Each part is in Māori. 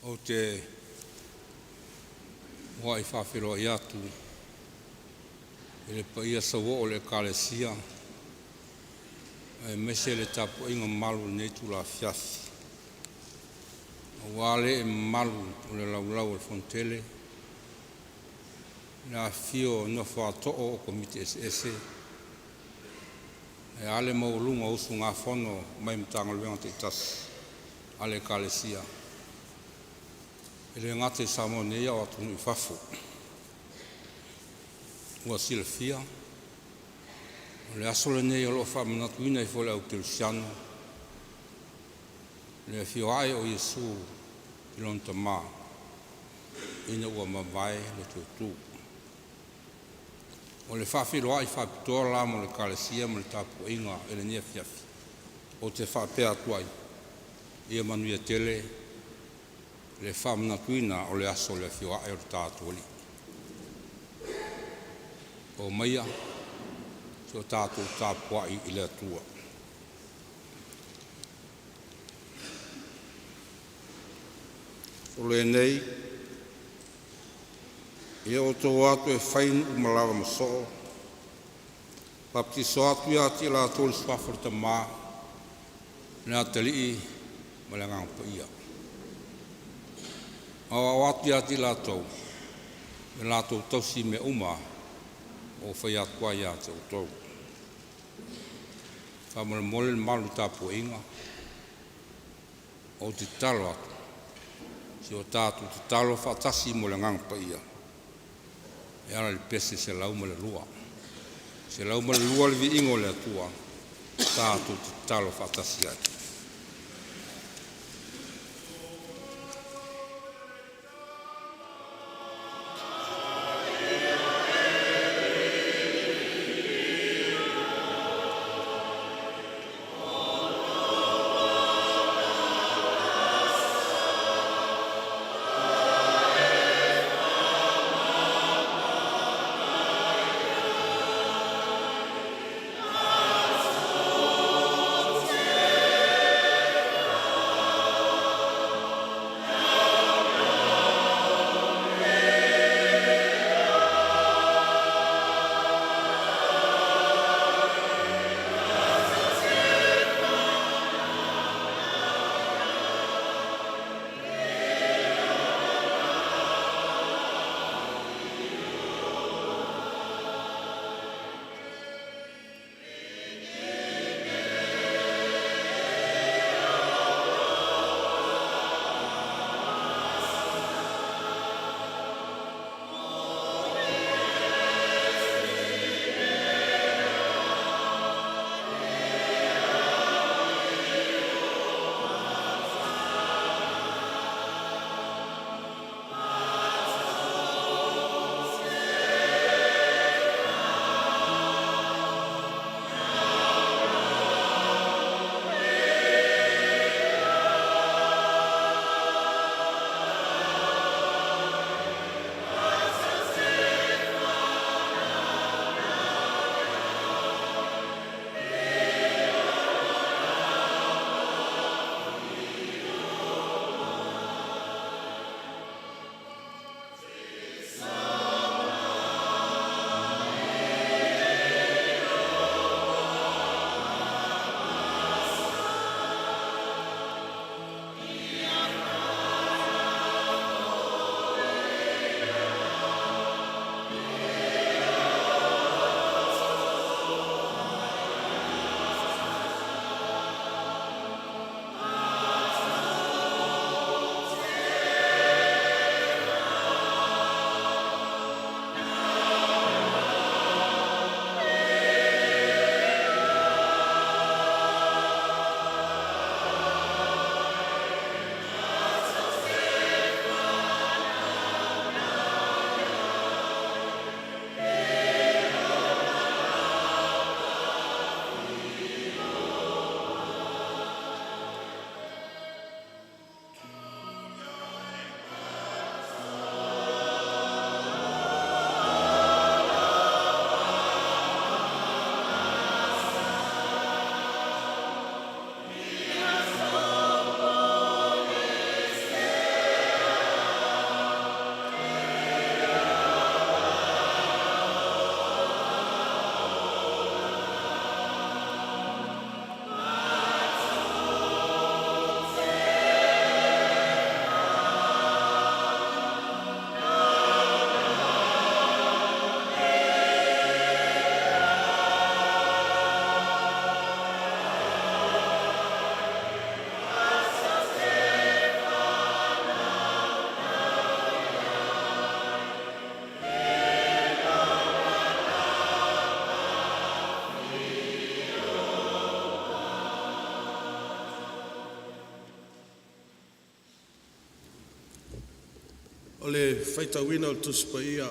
o te wai whawhiro i atu e le paia sawo o le kalesia e mese le tapu inga malu nei tu la fiafi wale e malu o le laulau e fontele na fio no whaato'o o komiti ese e ale maulunga usu ngā FONO mai mtanga luenga te tas ale kalesia e le ngate Samoa nei au atunu i whafo ua silafia o le asole nei o lo whamanatuina i fole au Kirisiano le fio ai o Yesu i lonta mā ina ua mawai le tutu o le whawhiro ai whapitoa la mo le kalesia mo le tapu inga e le nia fiafi o te whapea tuai ia manuia TELE le whamanatuina o le aso le fio ai o le tātuali o maia so tātou tāpuai i le atua o le nei ia o tō atu e whainu umalawa maso baptiso atu ia ati la tōle swaforta mā le atalii ma le ngangpa ia awa atu ia ati la tau le la tau tausi me uma o whai atua ia te o tau whamole mole malu tapu inga o te talo atu si o tātu te talo whatasi mo le ngangpa ia e ana le pese se lauma le lua se lauma le lua le vi ingo le atua tātu te talo whatasi ai o le faitauina o le tusi paia.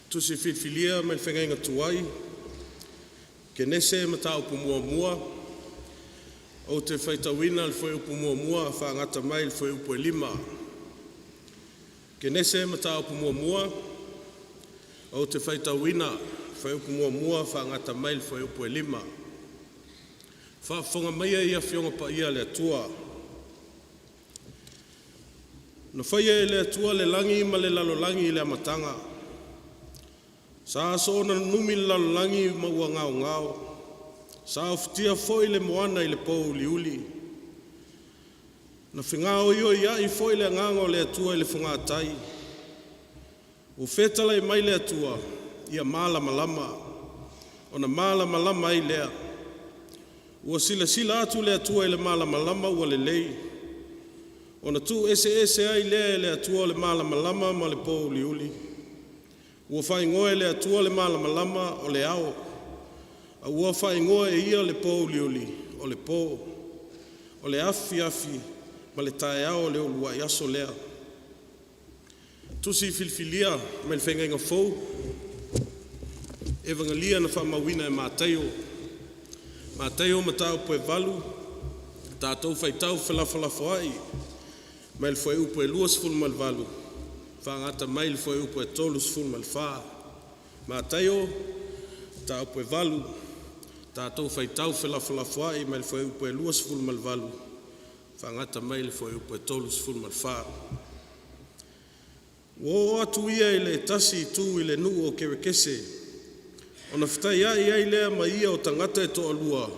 Tusi filfilia me le whengainga tuai, ke nese ma tau pumuamua, o te faitauina le whai pumuamua, whangata mai le whai upo e 5. Ke nese ma tau pumuamua, o te faitauina whai pumuamua, whangata mai le whai upo e 5. Whaafonga maia ia whionga paia le atua. Na whaia le atua le langi ma le lalolangi le amatanga. Sa so na numi le lalolangi ma ua ngao ngao. Sa oftia foi le moana i le pou liuli. Na whingao io ia i foi le ngango le atua i le whangatai. O whetala i mai le atua ia mala malama. O na mala malama i lea. Ua sila atu le atua i le mala malama ua le lei. O na tu ese ai lea le atua le mala malama ma le pou liuli. Ua whaingoe le atua le mala malama o le ao. A ua whaingoe e ia le pou liuli o le pou. O le afi ma le tae ao le olua i aso lea. Tusi filfilia me le whengainga fou. E vangalia na whamawina e mātaio. Mātaio ma tau poe valu. Tātou whaitau whalafalafo ai. Mai le whai upo e 2 mal valu. Whangata mai le whai upo e 3 mal wha. Mātaio, tau poe valu. Tātou whaitau whalafalafo ai. Mai le whai upo e 2 mal valu. Whangata mai le whai upo e 3 mal wha. Wo atu ia i le tasi tu i le nuu o kerekese. O na whitai ai lea mai ia o tangata e toa lua.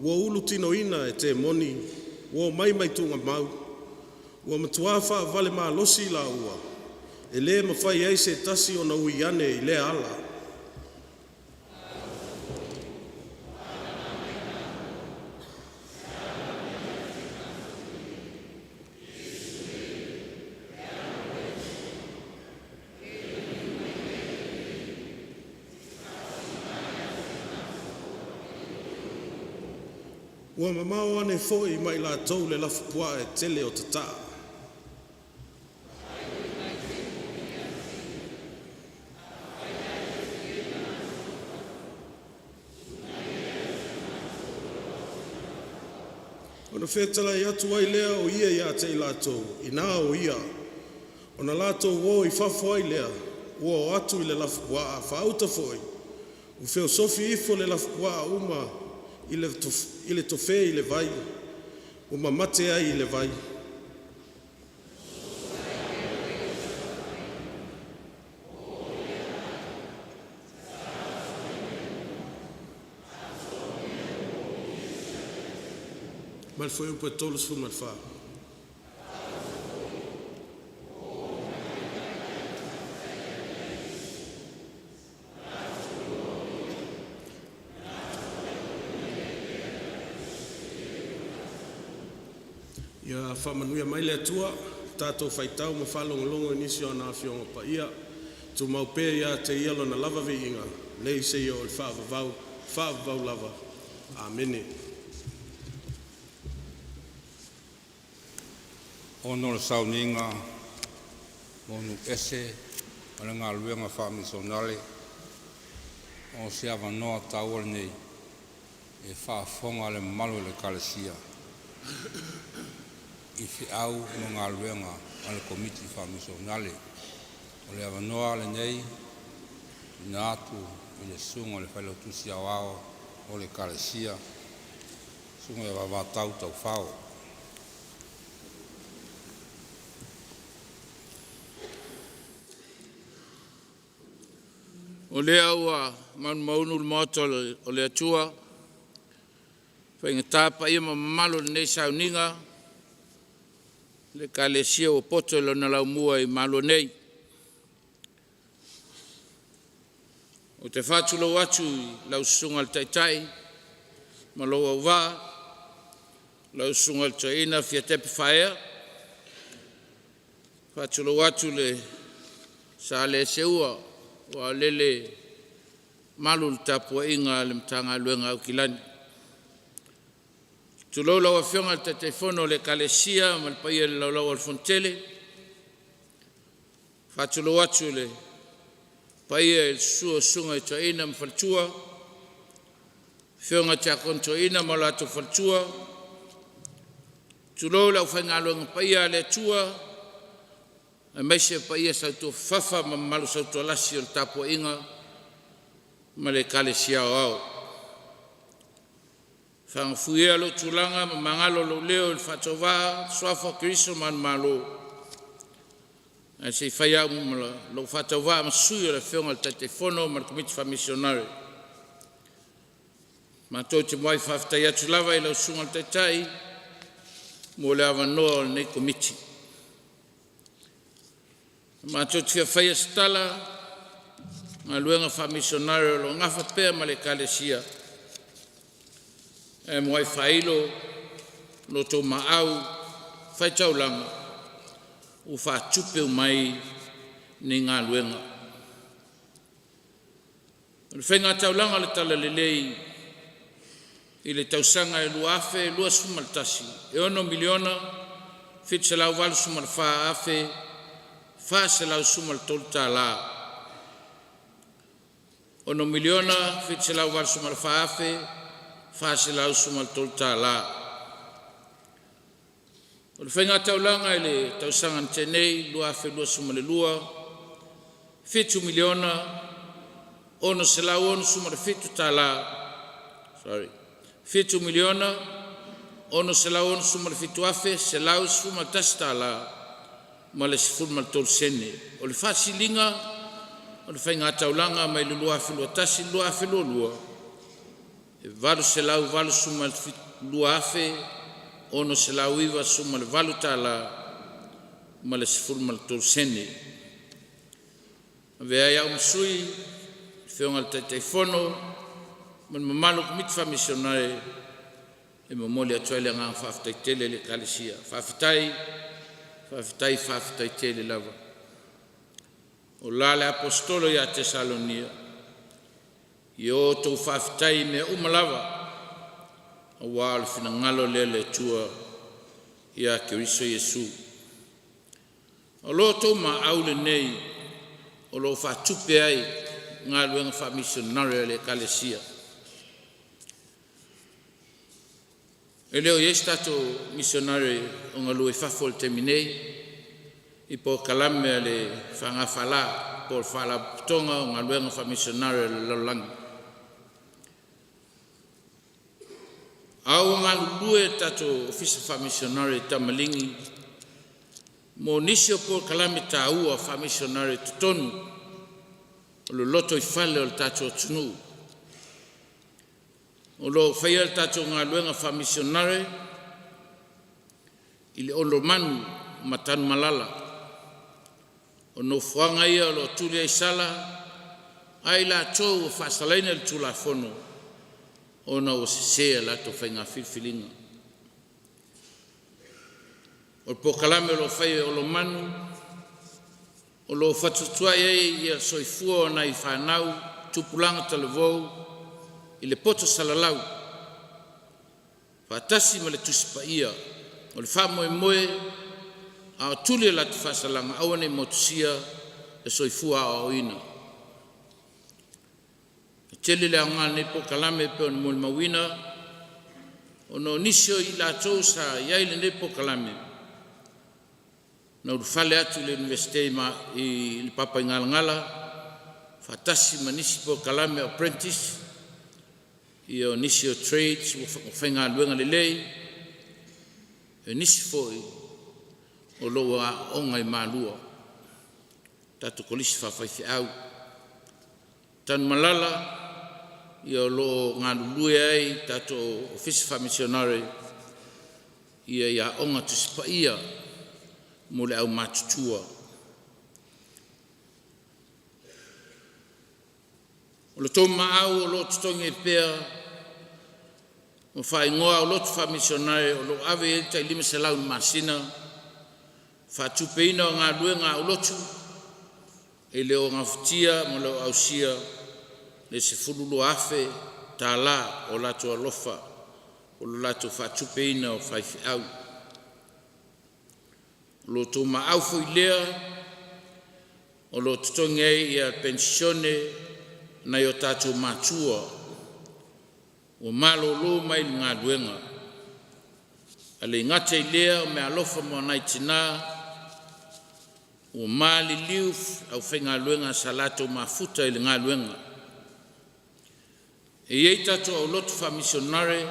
Wo ulu tino ina e te moni. Wo mai tunga mau. Wo matuafa vale maa losi la ua. E le mawhai ai se tasi o na uiane i le ala. Ua mamao ane foi mai la tau le lafupua e tele o tata. Ona whetala i atu ai lea o ia ia te i latou, i nā o ia. Ona latou o i whafo ai lea, o atu i le lafupua a whaauta foi. U wheo sofi ifo le lafupua a uma, i le tofe i le vai, o mamate ai i le vai. Mal foi upo e 3 mal wha. Ia whamanuia mai le atua, tātou whaitau ma whalongolongo inisio ana whionga pa ia, tu maupea ia te ialo na lava viinga, nei se i o le whaavavau lava. Amene. Ono le sauninga, monu ese, ana ngā luenga Faamisionare, o se awanoa tau ole nei, e whaafonga le malu le kalesia. I whiau no ngā luenga ale Komiti Faamisionare. O le awanoa le nei, ina atu i le sunga le whailotusi au ao o le kalesia, sunga e wawatau tau whao. O le aua maunu le moto o le atua, whainga tāpa ia mamalo nei sauninga, le kalesia o poto lo na lau mua i malo nei. O te whātulo atu i lau sunga le Taitai, malo au wā, lau sunga le Toina Fiatepa whaea, whātulo atu le sa le seua, wa lele malu le tapua inga le mtanga luenga Aukilani. Tulo lawa whionga te FONO le kalesia, malpaia le laulau al fontele, Whatulo atu le paia e sua sunga i toina mwhaltua. Whionga tia kontoina ma lato whaltua. Tulo lau whaingaluanga paia le tua. A meise paia sautu whafa ma malu sautu alasi o le tapua inga. Ma le kale siao au. Whangafuia lo tulanga ma mangalo lo leo il whatova swafa kiriso man malo. A se whaia umala lo whatova ma sui o le whionga le tate FONO ma le Komiti Faamisionare. Ma tō te mwai whaftai atu lava i lau sunga le Taitai mo le awanoa o nei komiti. Ma tō te whaia stala ngā luenga Faamisionare o lo ngafa pēr ma le kalesia. E mwai whailo no tō maau whaitaulanga u whaatupeu mai ni ngā luenga. O le whainga taulanga le tala lelei i le tausanga e lua afe, lua sumaltasi. E ono miliona, fit se lau walu sumal faa afe, faa se lau sumal tolta la. Ono miliona, fit se lau walu sumal faa afe, faa se lau sumal tolta la. O le whainga taulanga i le tausanga ntenei, lua afe, lua sumal lua, fitu miliona, ono se lau ono sumal fitu ta la. Sorry. Fitu miliona, ono se lau ono sumal fitu afe, se lau sumal tasta la, ma le sifurmal tol sene. O le fasilinga, o le whainga taulanga, mai le lua afe lua tasi, lua afe lua lua. E valu se lau valu sumal lua afe, ono se lau iwa sumal valu ta la, ma le sifurmal tol sene. Vea iau msui, whionga le Taitai FONO, man mamalu Komiti Faamisionare e mamoli atu ele ngā whawhitai tele le kalesia. Whawhitai tele lava. O lale apostolo ia Tesalonia. I o tau whawhitai me umalava. A wāle whina ngalo le tua ia Keriso Iesu. O lo tau ma aule nei o lo whatupe ai ngā luenga Faamisionare le kalesia. E leo yes tato missionary o ngā lue whafol te minei i po kalame le whangawhala po whala tonga o ngā luenga Faamisionare le laulangi. Au ngā lue tato ofisa Faamisionare tamalingi mo nisio po kalame ta ua Faamisionare tutonu o lo loto I whale o tato tunu. O lo whaia tato ngā luenga Faamisionare I le olo manu matanu malala. O no whanga ia lo tuli ai sala ai la tōu o whasalaina le tula FONO o na o sesea la to whainga whilwhilinga. O po kalame o lo whaia o lo manu o lo whatutua ia soifua o na I whanau tupulanga talevou I le poto salalau. Whatasi ma le tusipa ia. O le wha moe a o tuli la tu whasalanga awane motusia e soifua a oina. E tele le anga ne po kalame pe o ni mol mawina o no nisio I la tau sa iai le ne po kalame. Na urufale atu le universite I le papa I ngala. Whatasi ma nisi po kalame apprentice I o nisi o trades, o whainga luenga le lei, e nisi foi, o loa onga I mālua. Tato kolisi whawhaithi au. Tan malala, I o lo ngā lulue ai, tato ofisa Faamisionare, ia onga tusipa ia, mo le au mātutua. O lo tō maau o lo tutongi pēr, o whai ngoa o lo tu Faamisionare, o lo ave e tai lima se lau masina, whatupeina o ngā luenga o lotu, e leo ngā futia mo leo ausia, le se fululu afe, tā la o lato alofa, o lo lato whatupeina o whaifi au. O lo tō maau fo I lea, o lo tutongi ai ia pensione na yo tātou mātua o malolo mai ngā luenga. Ale ngate lea o me alofa mo nai tina o mali liu au whenga luenga sa lato mafuta ili ngā luenga. E iei tātou au Lotu Faamisionare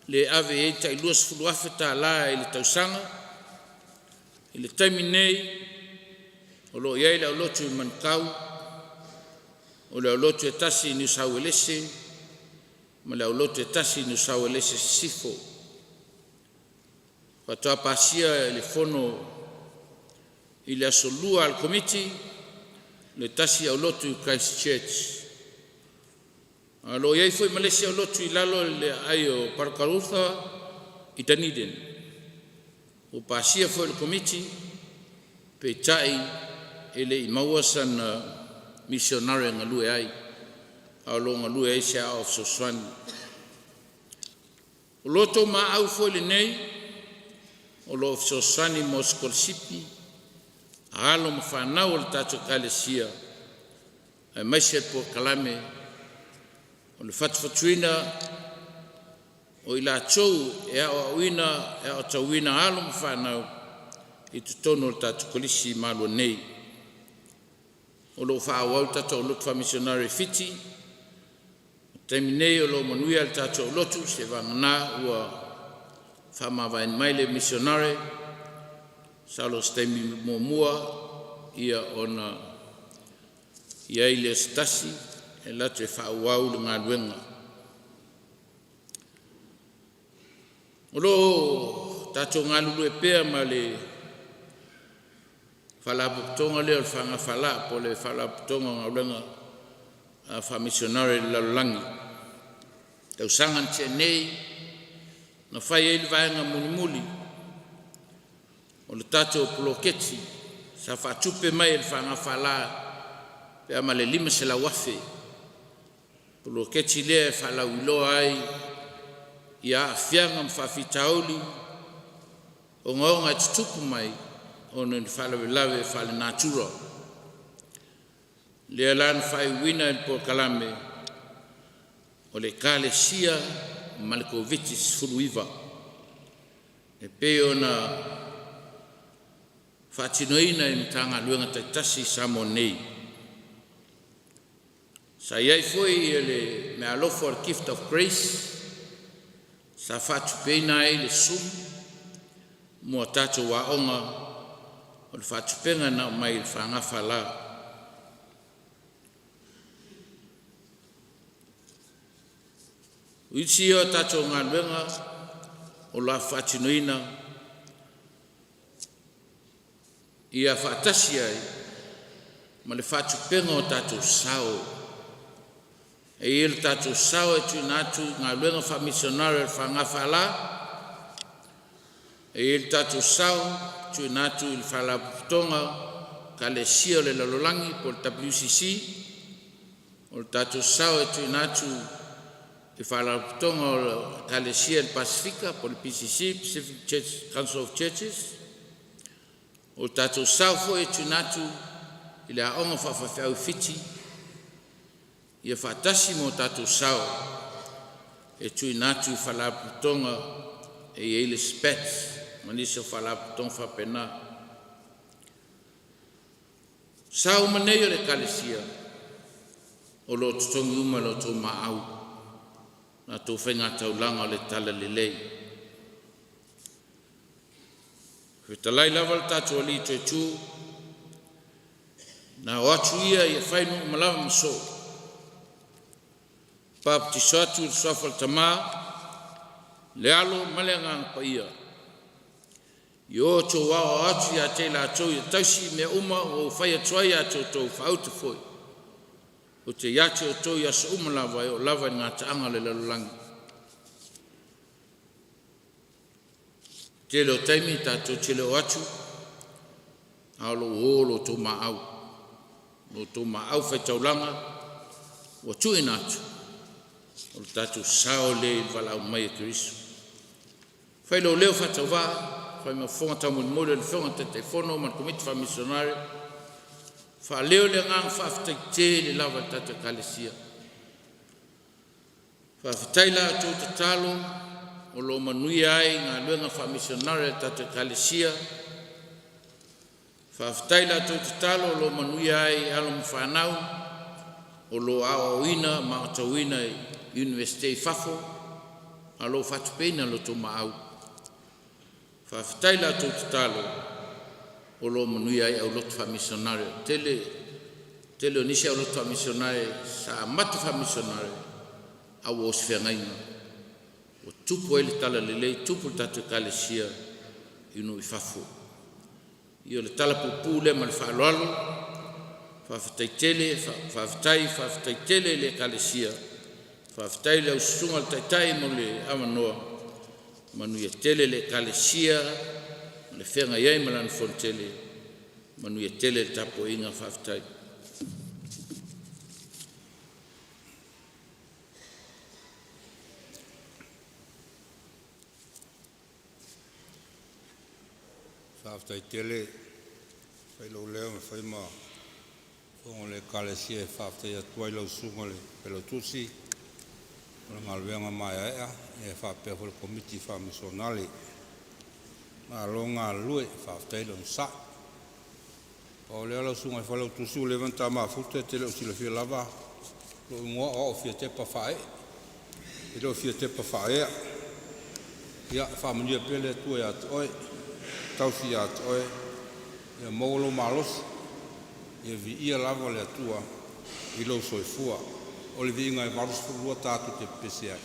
le ave iei ta iluas fuluafeta la ili tausanga ili taimi nei o lo iei le au Lotu I Manukau o le au Lotu e tasi New South Wales ma le au Lotu e tasi New South Wales sifo. Patoa pasia le FONO I le asolua al Komiti le tasi au Lotu Christchurch. Alo iei foi Malaysia au Lotu I lalo le ai o Parakarutha I Dunedin. O pasia foi le Komiti pe tai ele I mauasan Missionary ngalue ai. Alo ngalue ai sia of Soswan. O loto ma au foi le nei o lo of Soswani Moskolsipi alo mfanau o le tatu kalesia ai maise po kalame o le fatfatuina o ila chou e o wina e o tawina alo mfanau I tutono le tatu kolisi malo nei o lo whaawau tatu o Lotu Faamisionare fiti taimi nei o lo manuia le tatu o Lotu se vangana ua whamawai mai le Missionary salo stemi mua ia ona ia ile stasi e lato e whaawau le ngā luenga. O lo tato ngā lulu e pēr ma le whalaputonga leo le whanga whala po le whalaputonga ngā luenga a Faamisionare le lalulangi. Tau sangan te nei na whai e le vaenga muli o le tato poloketi sa whatupe mai le whanga whala pe ama le lima se la wafe poloketi lea e whala uloa ai ia awhianga mwhawhitaoli o ngaonga e tutupu mai o ni whala wilawe e whala natura lea lan whai wina i po kalame o le kale sia Malikovitis fuluiva e peo na whatinoina I mtanga luenga taitasi Samoa nei. Sa iai foi ele me alofo al gift of grace sa whatupeina e le sum mua tato wa onga o le whatupenga na mai le whangafa la. Uiti o tato ngā luenga o la whatinoina ia whatasi ai ma le whatupenga o tato sao. E il tato sao e tu natu ngā luenga Faamisionare le whangafa la. E il tato sao tu natu il whalaputonga ka le sia le lalolangi po le WCC. O le tato sao e tu natu I whalaputonga o le kalesia le Pasifika po le PCC, Pacific Church, Council of Churches. O tātou saufo e tunatu I le aonga whawhawhau fiti. Ia whatasi mo tātou sau e tunatu I whalaputonga e eile spats, manisa whalaputonga whapena. Sau manei o le kalesia o lo tutongi uma lo tō maau. Na tō whenga taulanga o le tala lelei. Whitalai lava le tātua li tue tū, na o atu ia I whainu malawa maso. Pāpti soatu le soafa le tamā, le alo maleanga pa ia. I o tō wao atu ia te la tau ia tausi me uma o whai atuai atu tō whauta foi. O te iate o tō ia sa uma lava e o lava ngā taanga le lalulangi. Te leo taimi tātou te leo atu, alo o lo tō maau. Lo tō maau whai taulanga, o tui nātu. O lo tātou sao le walau mai e Kirisu. Whai lo leo whatau wā, whai ma whonga tau muli le whonga te FONO, man Komiti Faamisionare, Whaleo le ngang whaftai te le lawa tata kalesia. Whaftai la tō te talo o lo manui ai ngā luenga Faamisionare tata kalesia. Whaftai la tō te talo o lo manui ai alo mwhanau o lo aoina maatauina University Fafo alo whatupena lo tō maau. Whaftai la tō te talo o lo manui ai au Lotu Faamisionare. Tele o nisi au Lotu Faamisionare sa mata Faamisionare au o sifengaina. O tupu ele tala lelei, tupu tatu kalesia inu I Fafo. Io le tala pupu le ma le whaaloalo, whawhatai tele le kalesia, whawhatai le usunga le Taitai mo le amanoa, manuia tele le kalesia, le whenga iai malana fontele, manuia tele le tapo inga whawhatai. Whawhatai tele, whailo leo me whaima, whongo le kalesia e whawhatai atua I lau sunga le pelo tusi, o ngā luenga mai aia, e whawhapea for Komiti Faamisionare, ngā longa lue, whawhatai lau sa. O leo lau sunga e whalau tusi o lewan tā maa futa tele o sila whia lava, lo ingoa o Fiatepa whae, e lo Fiatepa whaea, ia whamania pele atua ia atoe, tausi atoe, ia molo malos, ia vi ia lava le atua, I lo soifua, o le vi inga e varus furua tātu te PCA.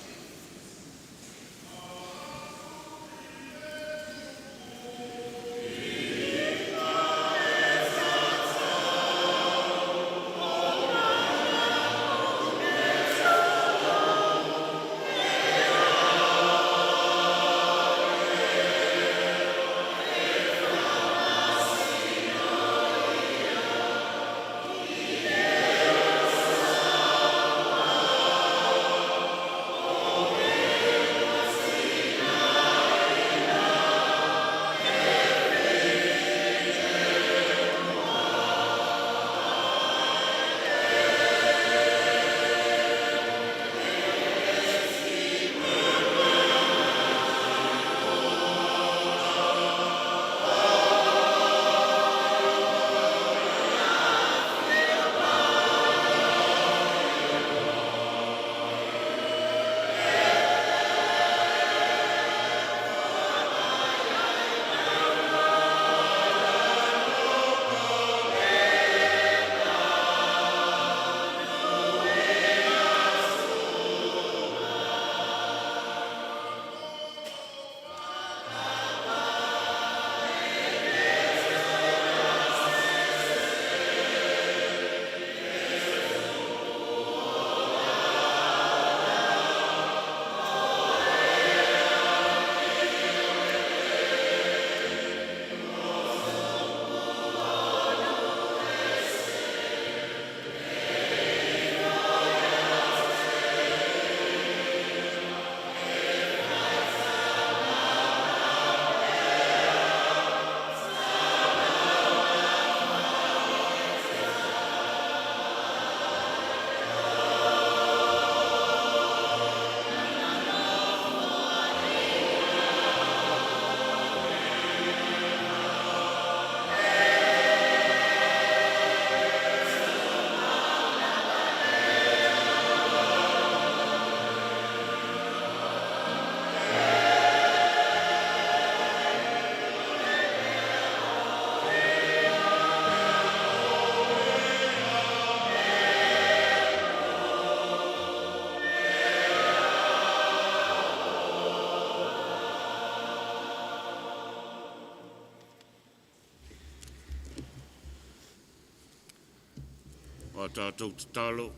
o tātou te talo,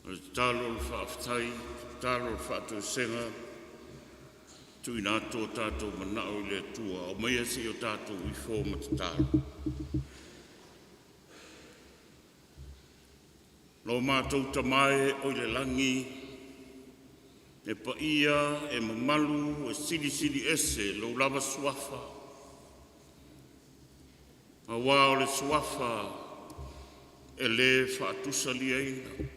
o te talo le whaaftai, talo le whaatou senga, tui nā tō tātou manao le tua, o mai asi o tātou I fōma te talo. Lo mātou tamae o le langi, e paia, e mamalu, e siri ese, lo lava suafa. A wā o le suafa e le whaatusa liaina.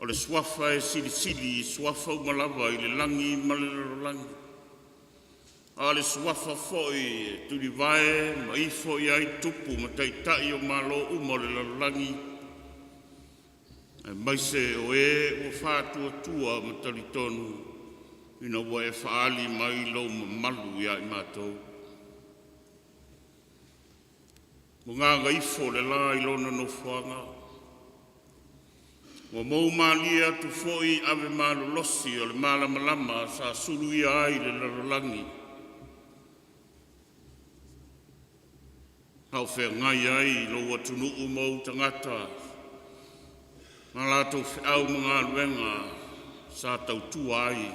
O le suafa e sili suafa umalawa i le langi malelorolangi. A le suafa foi tuli vae ma ifo i ai tupu ma taitai o malo umo le lalolangi. E maise o e o whātua tua ma talitonu ina wa e whaali mai lo ma malu i ai mātou. Munganga ifo le la i lona no whanga. Wa mou malia tu foi ave malu losi o le malamalama sa sulu i ai le lalolangi. Hau whea ngai ai lo watunu umou tangata. Ngā lātou whiau mga luenga sa tautu ai.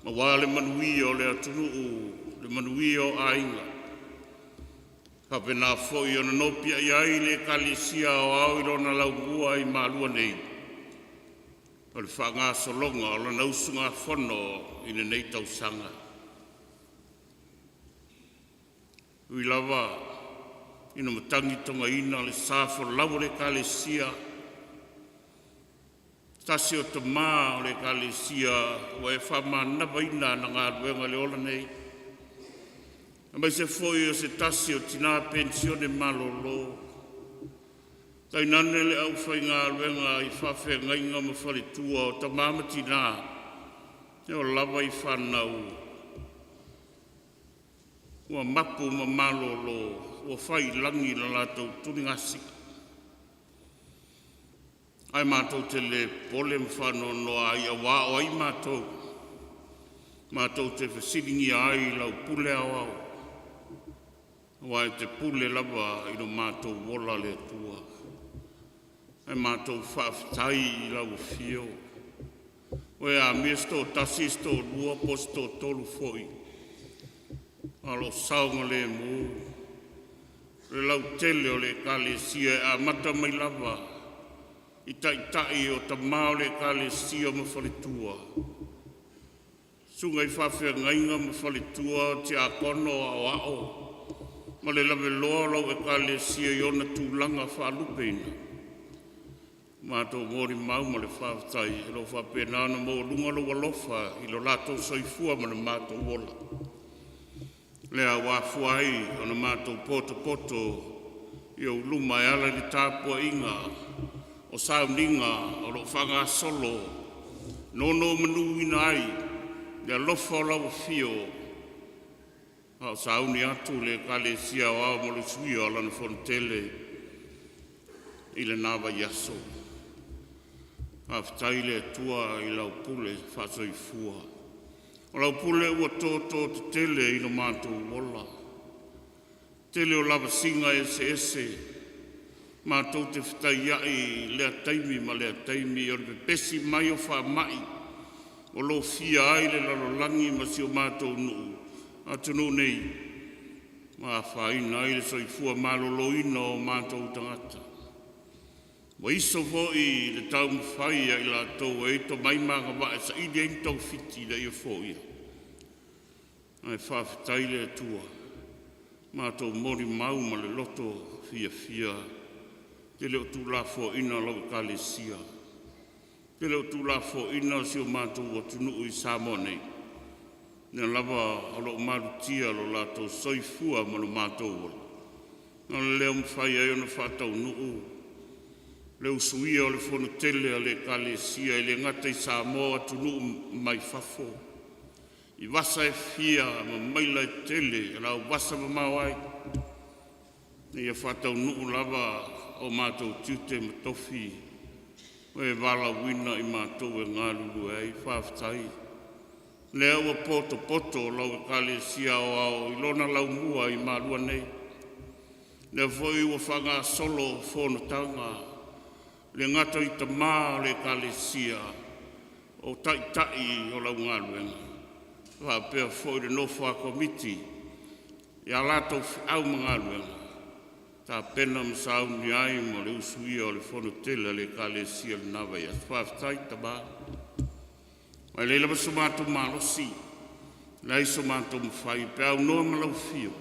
Ma wā le manui o le atunu le manui o ainga. Ka pena foi ona nopia i ai le kalisia o au i lona laungua i maalua nei. O le whaanga solonga o lana usunga FONO i le nei tausanga. Ui lava ina matangi tonga ina le safo lau le kalisia. Tasi o te maa o le kalisia o e whama napa ina na ngā ruenga le ola nei. Mai se foi o se tasi o tina pensione malolo. Tai nane le au whai ngā ruenga i whawhea ngainga ma whalitua o ta mama tina. E o lawa i whanau. Ua mapu ma malolo. Ua whai langi na lātou tuningasi. Ai mātou te le pole mwhano noa ai a wā o ai mātou. Mātou te whasiringi ai lau pule au au. Wai te pule lava i no mātou wola le tua. Ai mātou whawhitai lau fio. Oe a mea sto tasi sto lua po sto tolu foi. Alo saunga le mū. Le lau tele o le kalesia a mata mai lava. I taitai o ta mao le kalesia ma whalitua. Sunga i whawhia ngainga ma whalitua te a kono au ao. Ma le lawe loa lau e kalesia i ona tūlanga whalupeina. Mātou mori mau ma le whawhtai. Ilo whapena ana mō lunga lo walofa. Ilo lātou soifua ma le mātou wola. Lea wafuai ona mātou poto i o luma e ala ni tāpua inga o sauninga o lo whanga solo nono manu ina ai lea lofa o lau fio o sauni atu le kalesia o au molu sui o lana fontele i le nawa yaso aftai le tua i lau pule whasoifua. O lau pule ua tōtō te tele i no mātou wola. Tele o lava singa ese. Mātou te whitai iai lea taimi ma lea taimi o le pesi mai o wha mai. O lo fia ai le lalolangi ma si o mātou nuu. Atunu nei. Ma whaina ai le soifua malolo ina o mātou tangata. Wa iso foi le tau mwhai ai la tau e to mai manga wa e sa ide in tau fiti da i foi. Ai whawhitai le tua. Mātou mori mau ma le loto fia. Te leo tu la fo ina lau kalesia. Te leo tu la fo ina si o mātou o tunu i Samoa nei. Nea lava alo marutia lo la tau soifua ma lo mātou wala. Nā leo mwhai ai ona whatau nuu. Le usuia o le fono tele a le kalesia i le ngata i Samoa tunu mai fafo. I wasa e fia ma maila e tele, rau wasa ma mawai. Nei a whatau nuu lava o mātou tiute ma tofi. O e wala wina i mātou e ngāruru e i whawhtai. Le aua poto lau e kalesia o au i lona lau mua i mārua nei. Le foi ua whanga solo fono tanga. Le ngata i ta maa le kalesia o taitai o lau ngaruenga. Wa pea foi le nofo a komiti. Ia lato au ngaruenga. Ta pena msau ni ai mo le usuia o le fono tele le kalesia le nawa ia. Whaftai ta maa. Wa le lama sumatu malosi. La iso mātou mwhai pea au noa malau fio.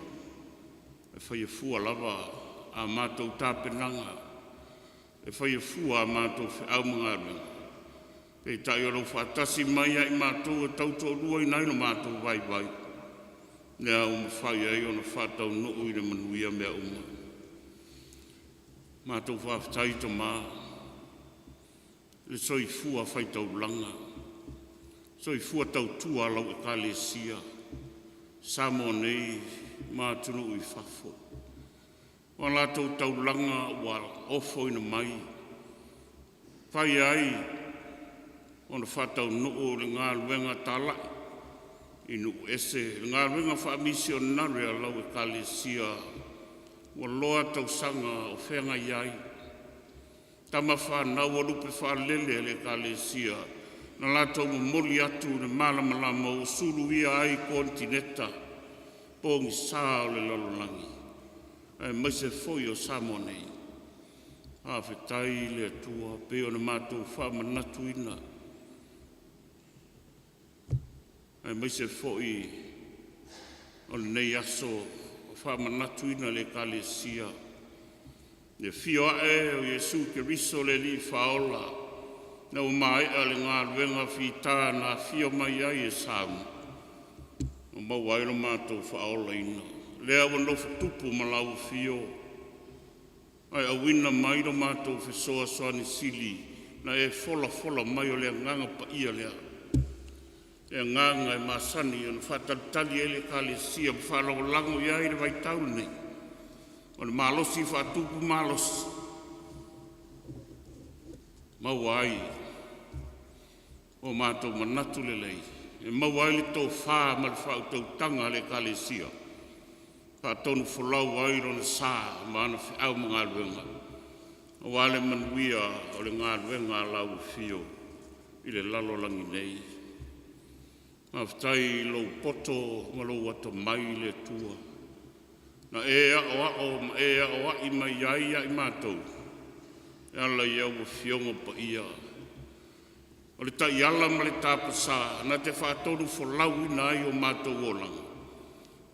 e whai fua lava a mātou tāpenanga, e whai fua a mātou au mga runga. Pei tai oro whatasi mai ai mātou e tauto rua i naino mātou vai vai. Nea whai ai ona whatau nuu i le manuia mea uma. Mātou whawhtai to mā, le soi fua whai tau langa, soi fua tau tua lau e kalesia, Samoa nei mātunu i whafo. Wa lātou tau langa wa ofo ina mai, whai ai, ona whatau nuu le ngā luenga tālai, inu ese, le ngā luenga Faamisionare a lau e kalesia, wa loa tau sanga o whenga iai. Tama whanau o lupe whalele le kalesia, na lātou moli atu le malamalama o suru ia ai kontineta, pōngi sā o le lalolangi. Ai mai se foi o Samoa nei. Awhetai le atua, peo na mātou whamanatu ina. Ai mai se foi o nei aso whamanatu ina le kalesia. Le fioa e o Jesu Keriso le li whaola, na o mai ale ngā ruenga whita na fio mai ai e Samu. O mawairo mātou whaola ina. Lea wanofa tupu malau fio. Ai awina mairo mātou whesoa soani sili, na e fola mai o lea nganga pa ia lea. Lea nganga e masani, o na whatatali e le kalesia, whalau lango iai le vai tau nei. O le malosi whatupu malosi. Mawai. O mātou manatu le lei. E mawai le tō whā ma le whautau tanga le kalesia. Whaatonu wholau airo na sā maana au mga ruenga. O wale manuia o le ngā ruenga lau fio i le lalolangi nei. Mawhtai lo poto ma lo wata mai le tua. Na e a o i mai ai mātou. E ala iau o fionga pa ia. O le tai ala ma le tāpasa, na te whaatonu wholau ina ai o mātou olanga.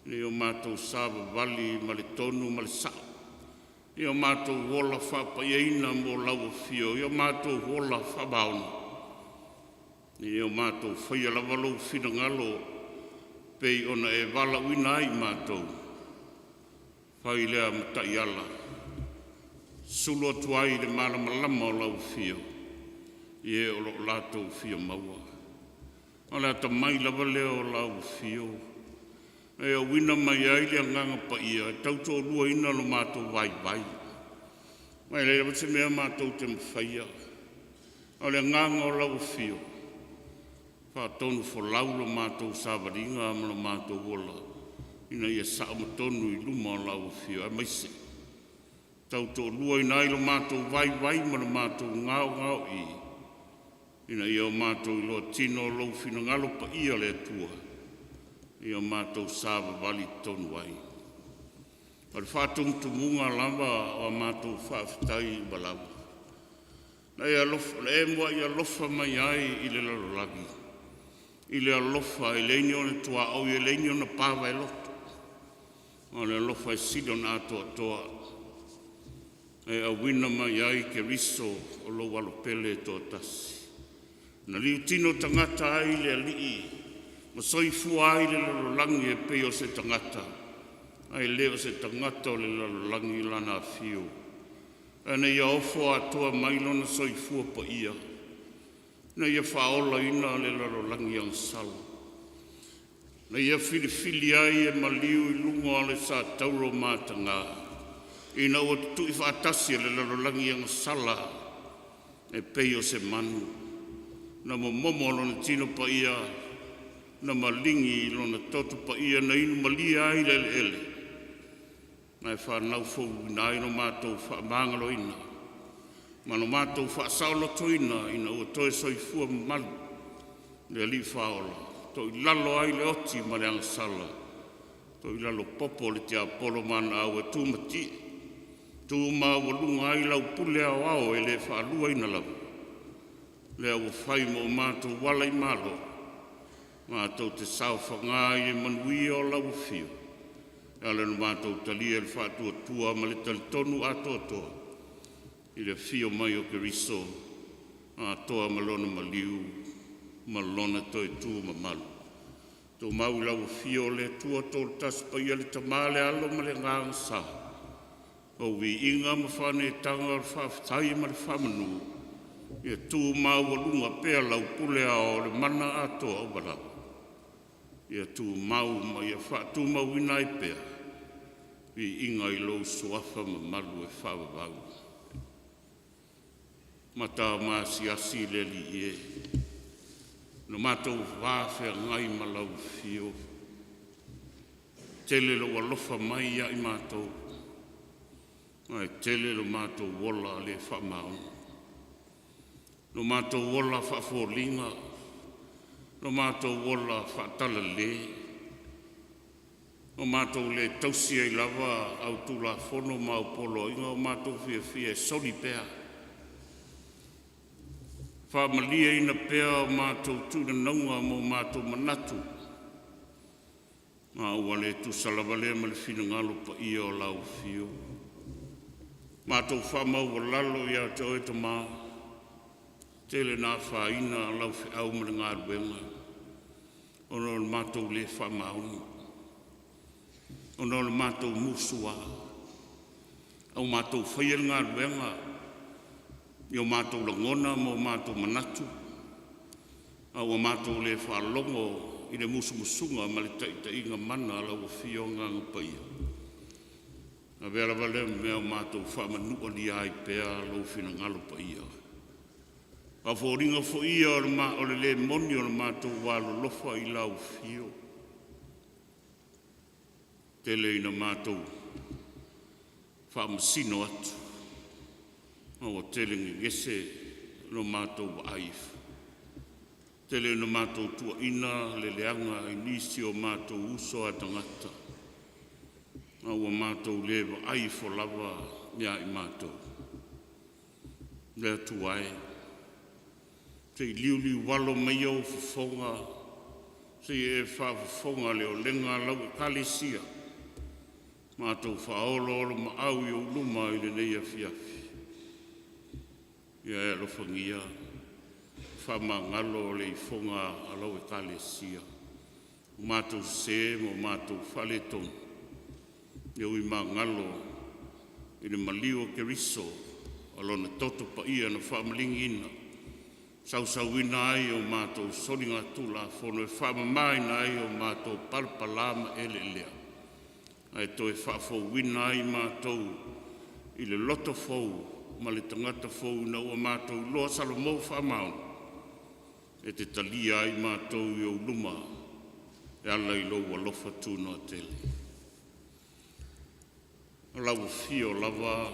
Ni o mātou sāba wali ma le tonu ma le sao. Ni o mātou wola whapaieina mo lau o fio. Ni o mātou wola whabaona. Ni o mātou whaia lawalo whina ngalo pei ona e wala uina ai mātou. Whai lea ma tai ala. Sulo tuai le malamalama o lau fio. Ie o lo lātou fio maua. O lea ta mai lawa leo o lau fio. E o wina mai ai lea nganga pa ia. Tauto rua ina lo mātou vai vai. Mai lea wate mea mātou te mwhaia. O lea nganga o lau fio. Whaatonu wholau lo mātou sāwaringa ama lo mātou wola. Ina ia sao matonu i luma o lau fio. A maise. Tauto rua ina ai lo mātou vai vai ma lo mātou ngao i. Ina ia o mātou i loa tino o lau fina ngalo pa ia le tua. Ia o mātou sāwa wali tonu ai. Ar whātung tumunga lava o mātou whawhitai balawa. Na ia lofa, le emua ia lofa mai ai i le lalolagi. I le alofa i leini o ne tua au i leini o na pāwa e loto. O le alofa e sido na atoa toa. E a wina mai ai ke riso o lo walo pele toa tasi. Na liu tino tangata ai le alii. Ma soifua ai le lalolangi e peo se tangata. Ai leo se tangata o le lalolangi lana fio. Ane ia ofo atoa mailona soifua pa ia. Na ia whaola ina le lalolangi ang sala. Na ia filifili ai e maliu i lungo ale sa tauro mātanga. Ina o tui whaatasi le lalolangi ang sala. E peo se manu. Na momo lona tino pa ia. Na malingi lona toto pa ia na inu malia ai le ele. Na e whanau fau na ino mātou whaamangalo ina. Mano mātou whaasaulo toina ina ua toe soifua malu. Le li whaola. Toi lalo ai le oti ma le angasala. Toi lalo popo le te apolo mana au e tūmati. Tūma walunga ai lau pule au au e le whaalua ina lau. Le au whai mo mātou wala i malo. Mātou te sau whangai e manuia o lau fio. Ala no mātou talia le whātua tua ma le talitonu atoa. I le fio mai o Keriso, atoa malona maliu, malona toi tua ma malu. Tō mau lau fio le tua tō tas pa ia le tamale alo ma le ngang sa. O vi inga ma whane tanga o whawhai ma le whamanu. Ia tū mau alunga pēr lau pule o le mana atoa o barau. Ia tū mau ma ia whātū mau inai pēr. Vi inga I lo suafa ma malu e whawabau. Mata ma siasi le li e. No mātou wāwhea ngai ma lau fio. Tele lo alofa mai ia I mātou. Ai tele lo mātou wola le whamaona. No mātou wola whawholinga. No mātou wola whatala le. No mātou le tausia I lava au tula FONO mau polo. Inga o mātou fia soli pēr. Whamalia ina pēr o mātou tūna naunga mo mātou manatu. Ngā ua le tu salavale ma le whina ngalo pa ia o lau fio. Mātou whamau wa lalo ia te oeta mā. Tele nā whaina lau whi au ma le ngā ruenga. Ono le mātou le whamaunu. Ono le mātou musua. Au mātou whaia ngā ruenga. Io mātou langona mo mātou manatu. Au mātou le whalongo I le musunga ma le taʻitaʻiga mana lau fionga ngapaia. Na vera vale mea mātou whamanua li ai pēr lau whina ngalo paia. A fōringa fo ia o le moni o le mātou walo lofa I lau fio. Tele ina mātou whamasino atu. O telingi gese no mātou aifu. Tele no mātou tua ina le leanga I nisi o mātou uso a tangata. Aua mātou lewa aifu lava mea I mātou. Lea tuai. Te liuli walo mai au fufonga. Se e whafufonga leo lenga lau e kalesia. Mātou whaolo olo ma au I o luma I le neia fiafi. Ia e alofangia, whamangalo le I fonga alau e kalesia. Mātou se mo mātou whaleton. Iau I mangalo I le malio Keriso, alona toto pa ia na whamalingi ina. Sausauina ai o mātou soninga tula FONO e whamamaina ai o mātou palpalama ele lea. Ai to e whafouina ai mātou I le loto fou. Ma le tangata fou na ua mātou loa salomou whamau. E te talia ai mātou I o luma. E ala I lo walofa tūno a tele. Lau fio lava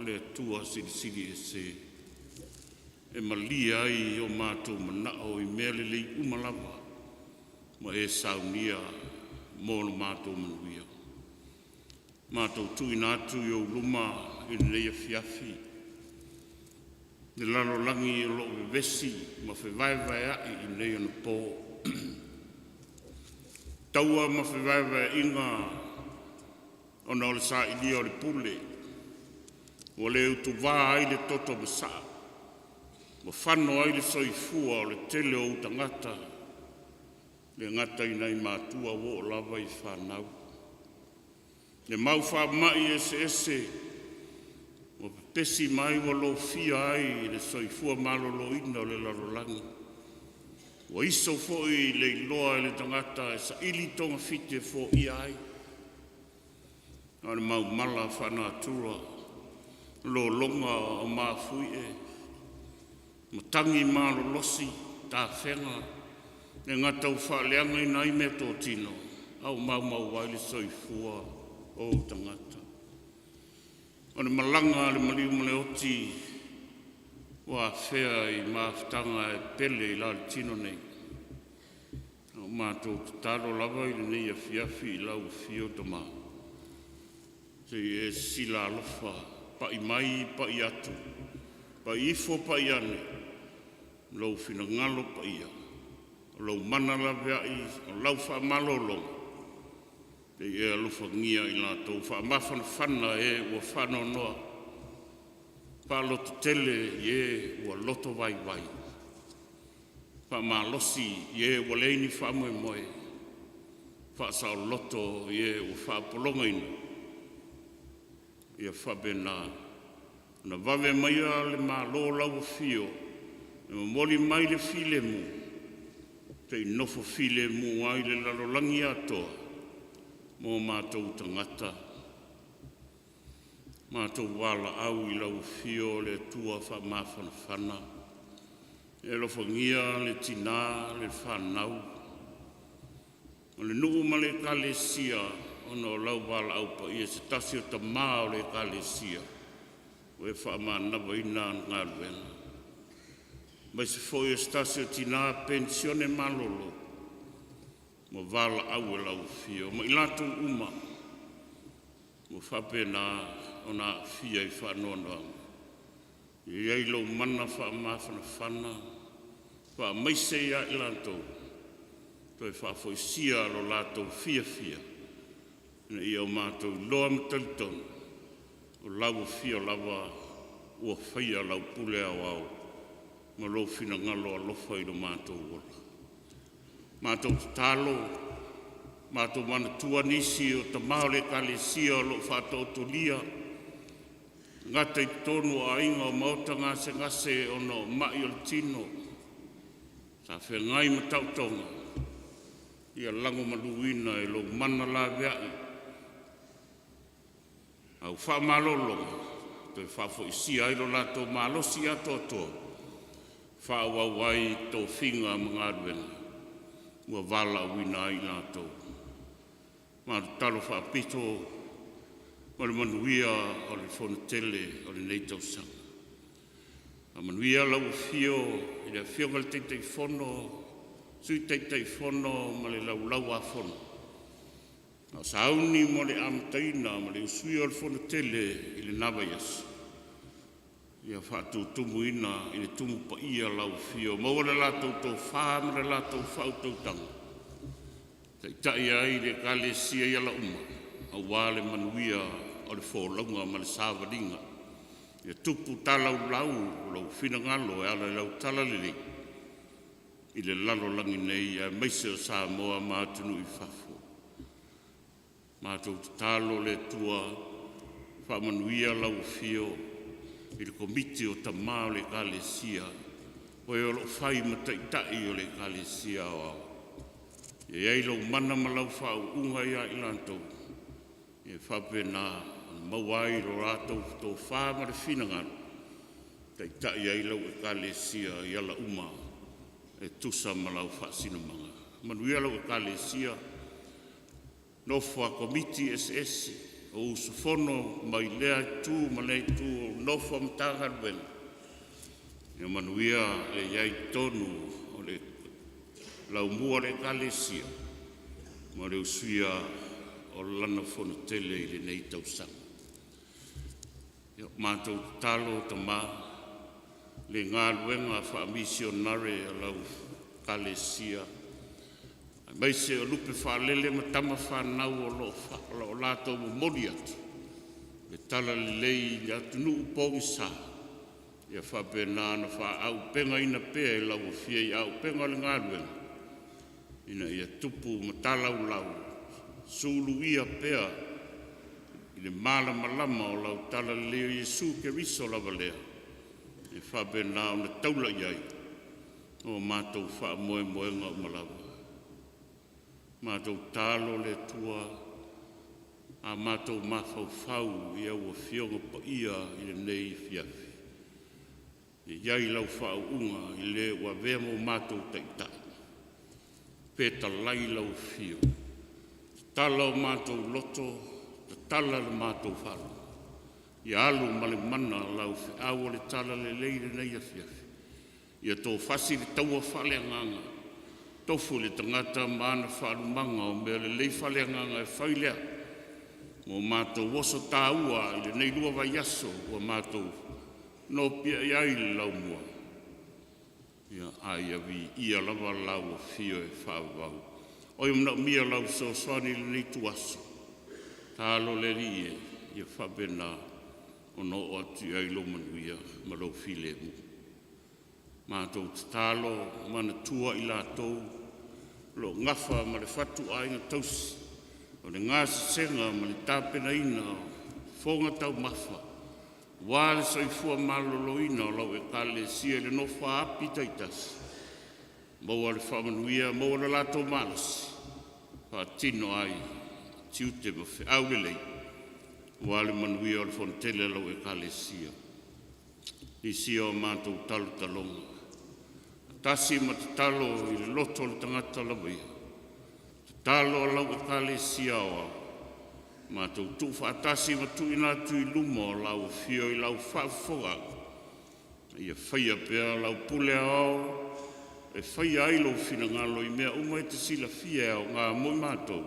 le tua siri e se. E malia ai o mātou manao I mea le umalava. Ma e saunia mō no mātou manuia. Mātou tuina atu I o luma I le fiafi. Ne lalo langi I lo vesi, ma fe vai ai I nei ana pō. Taua ma fe vai inga ona o le sa I o le pule. O le utu vā ai le toto masa. Ma whano ai le soifua o le tele o utangata. Le ngata I nei mātua wo o lava I whanau. Le mau whamai ese. O pesi mai wa lo fia ai le soifua malolo ina o le larolangi. Wa iso fo I le iloa le tangata e sa ili tonga fite fo I ai. Ane mau mala whana atura. Lo longa o mafui e. Matangi malo losi ta whenga. E ngata u whaaleanga I nai me tō tino. Au mau wai le soifua o tangata. O le malanga le maliu male oti wa whea I mawhtanga e pele I la le tino nei. O mātou taro lava I le nei a fiafi I lau fio tama. Se e sila alofa, pa I mai, pa I atu, pa I ifo, pa I ane. Lau fina ngalo pa ia. O lau mana la vea I, o lau wha malolonga. Te e alofangia I lātou whaamawhanawhana e ua whanonoa. Whaaloto tele e ua loto vai vai. Whaamalosi e ua leini whaamoe moe. Whaasao loto e ua whaapolonga ina. Ia whabena. Na vave mai a le mālo lau fio. E moli mai le file mu. Te nofo file mu ai le lalolangi atoa. Mō mātou tangata. Mātou wala au I lau fio le tua whaamawhanawhana. E lofangia le tina le whanau. O le nuu ma le kalesia. Ono lau wala au pa ia se tasi o ta mao le kalesia. O e whaamanawa ina ngā ruenga. Mai se foi o stasi o tina pensione malolo. Mo vala au e lau fio. Mo ilato uma. Mo whapena o nā fia I whanonga. I eilo mana whaamawhanawhana. Wha maise ia I lantou. Toi whaafoisia lo latou fia fia. Na ia o mātou loa matalitonu. O lau fia lava ua whaia lau pule au au. Ma lo fina ngalo alofa I lo mātou ola. Mātou talo, mātou mana tuanisi o ta maole kalesia o lo whātou tolia. Ngata I tonu a inga o mauta ngase o no mai o tino. Sa whea ngai matautonga. Ia lango maluina e lo mana la veai. Au whaamalolo, toi whaafo isi ai lo lato malosi ato ato. Whaawawai tō whinga mga aruenga. Ua wala wina ai lato. Māru talo whaapito, ma le manuia o le FONO TELE o le nei tausanga. A manuia lau fio, I le fio ma le teitei FONO, sui teitei FONO ma le lau a FONO. A sauni mo le amtaina ma le usui o le FONO TELE I le nawaias. Ia whaatutumu ina I le tumu pa ia lau fio. Maua le latou tō whaa ma le latou whautau tanga. Taitai ai le kalesia ia la uma. A wale manuia o le whōlaunga ma le sāwaringa. Ia tupu talau lau finangalo e ala lau talalili. I le lalo langi nei a maise o Samoa mātunu I whafo. Mātou talo le tua whamanuia lau fio. I le komiti o ta mao le kalesia. O e o lo whai ma taitai o le kalesia o au. E ei lo mana ma lau whau unga ia I lantou. E whapena mawai lo ratou tō whama le whinangana. Taitai ei lau e kalesia I ala uma. E tusa ma lau whaasinamanga. Manuia lau e kalesia. Nofua komiti SS. O FONO mai lea tu ma lea tu nofua mtanga wen. Ia manuia le iai tonu o le lau mua le kalesia. Ma le usuia o lana FONO TELE I le nei tausanga. Ia mātou talo tama le ngā luenga Faamisionare a lau kalesia. Mai se o lupe whaalele ma tama whanau o lato mo mori atu. Me tala le lei le atu nuu pongi sa. Ia whapena na wha au penga ina pea lau o fia I au penga le ngāruenga. Ina ia tupu ma tala u lau. Sulu ia pea. I le mala malama o lau tala le leo Yesu ke riso lava lea. E whapena o na taula iai. O mātou wha moe moenga o malawa. Mātou talo le tua, a mātou mawhau ia ua whionga pa ia I le nei fiafi. E iai lau whau unga I le ua vea mo mātou taitai. Peta lai lau whio. Tala o mātou loto, tala le mātou whalu. Ia alu ma le mana lau whiawa le tala le leire nei a fiafi. Ia tō whasi le taua whale nganga. Tofu le tangata maana whaarumanga o mea le lei whaleanganga e whailea. Mo mātou woso tāua I le nei lua vai aso o mātou no pia iai le lau mua. Ia ai awi lava lau o fio e whaavau. O i mna mia lau so swani le nei tuaso. Talo le rie, ia whabena o no o atu ai lo manuia ma lo file mu. Mātou te talo mana tua i lātou, lo ngafa ma le whatu ainga tausi, o le ngāsi senga ma le tāpena ina, whonga tau mawha, wāle soifua malolo ina o lau e kale sia le no wha api taitasi. Maua le whamanuia, maua le lātou malasi, wha tino ai, tiute ma whi aulelei, wāle manuia o le fontele lau e kale sia. Ni sia o mātou talu talonga. Tasi ma te talo i le loto le tangata lawia. Te talo lau e kale sia oa. Mātou tu whaatasi ma tu ina tu i luma o lau fio i lau whaafoga. Ia whaia pēr lau pule ao. E whaia ailo whina ngalo i mea umai te sila fia o ngā moi mātou.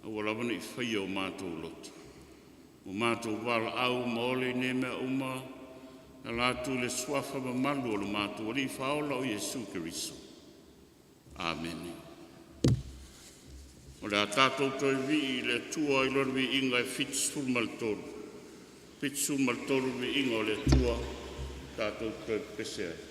Awa lawana i whaia o mātou loto. O mātou wala au maole ne mea uma. Na lātu le suafa ma malu o le mātou. Ori whaola o Jesu Keriso. Amen. O le a tātou toi vi i le tua i lor vi inga e fitsul maltoro. Fitsul maltoro vi inga o le tua tātou toi pese ai.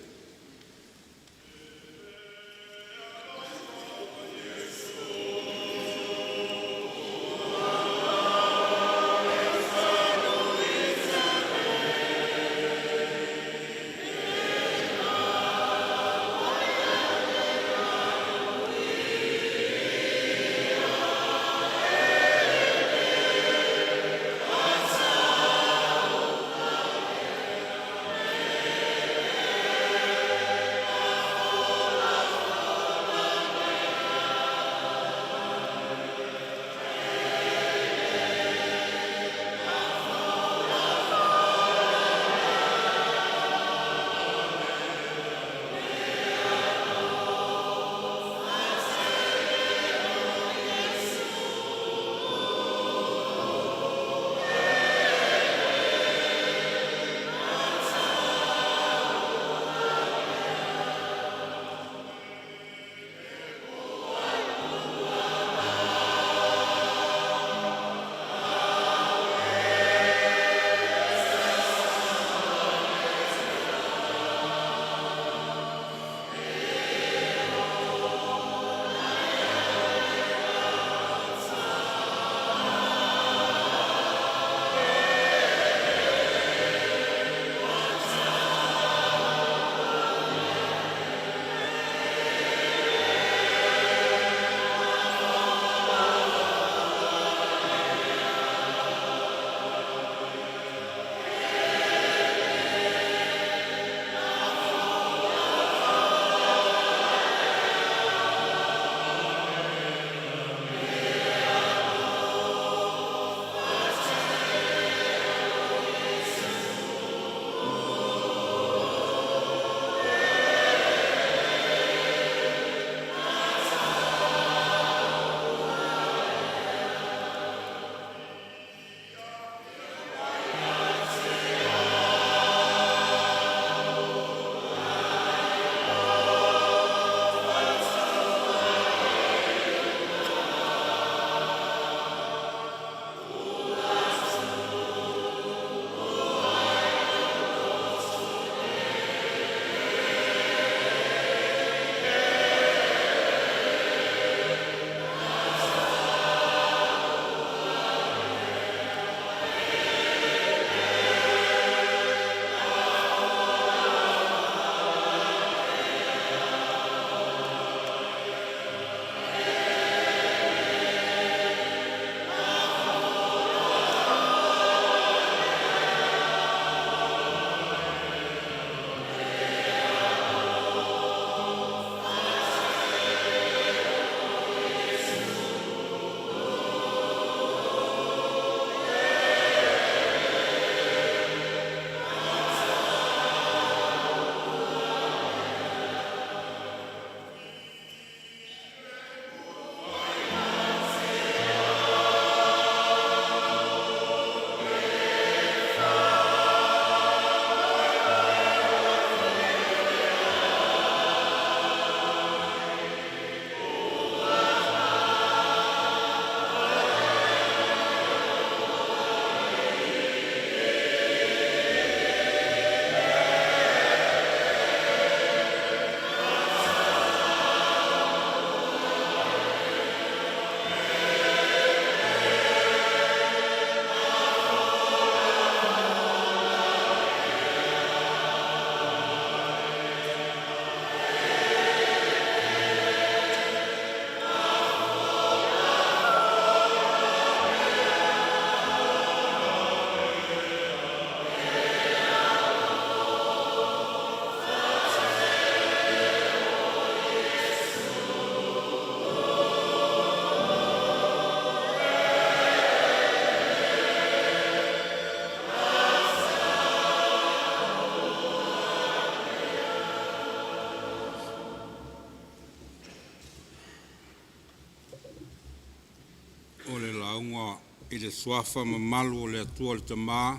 I le suafa mamalu o le atua le tamā,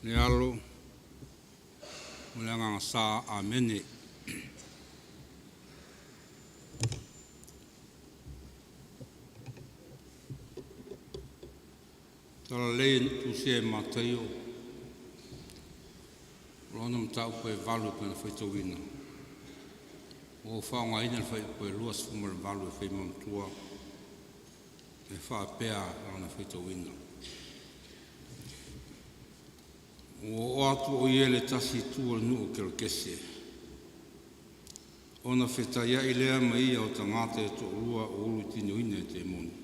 le alo, mo le anganga sā amene. Tala lei tu se mataio, lona mtau koe valu pe na whaitawina. O whaonga ina le koe luas fuma le valu e whai mamtua, e whaapea lona whaitawina. O atu o ie le tasi tua nuu ke lo kese. Ona whetaya i lea mai au tangata e to rua o ulu tino ina e te moni.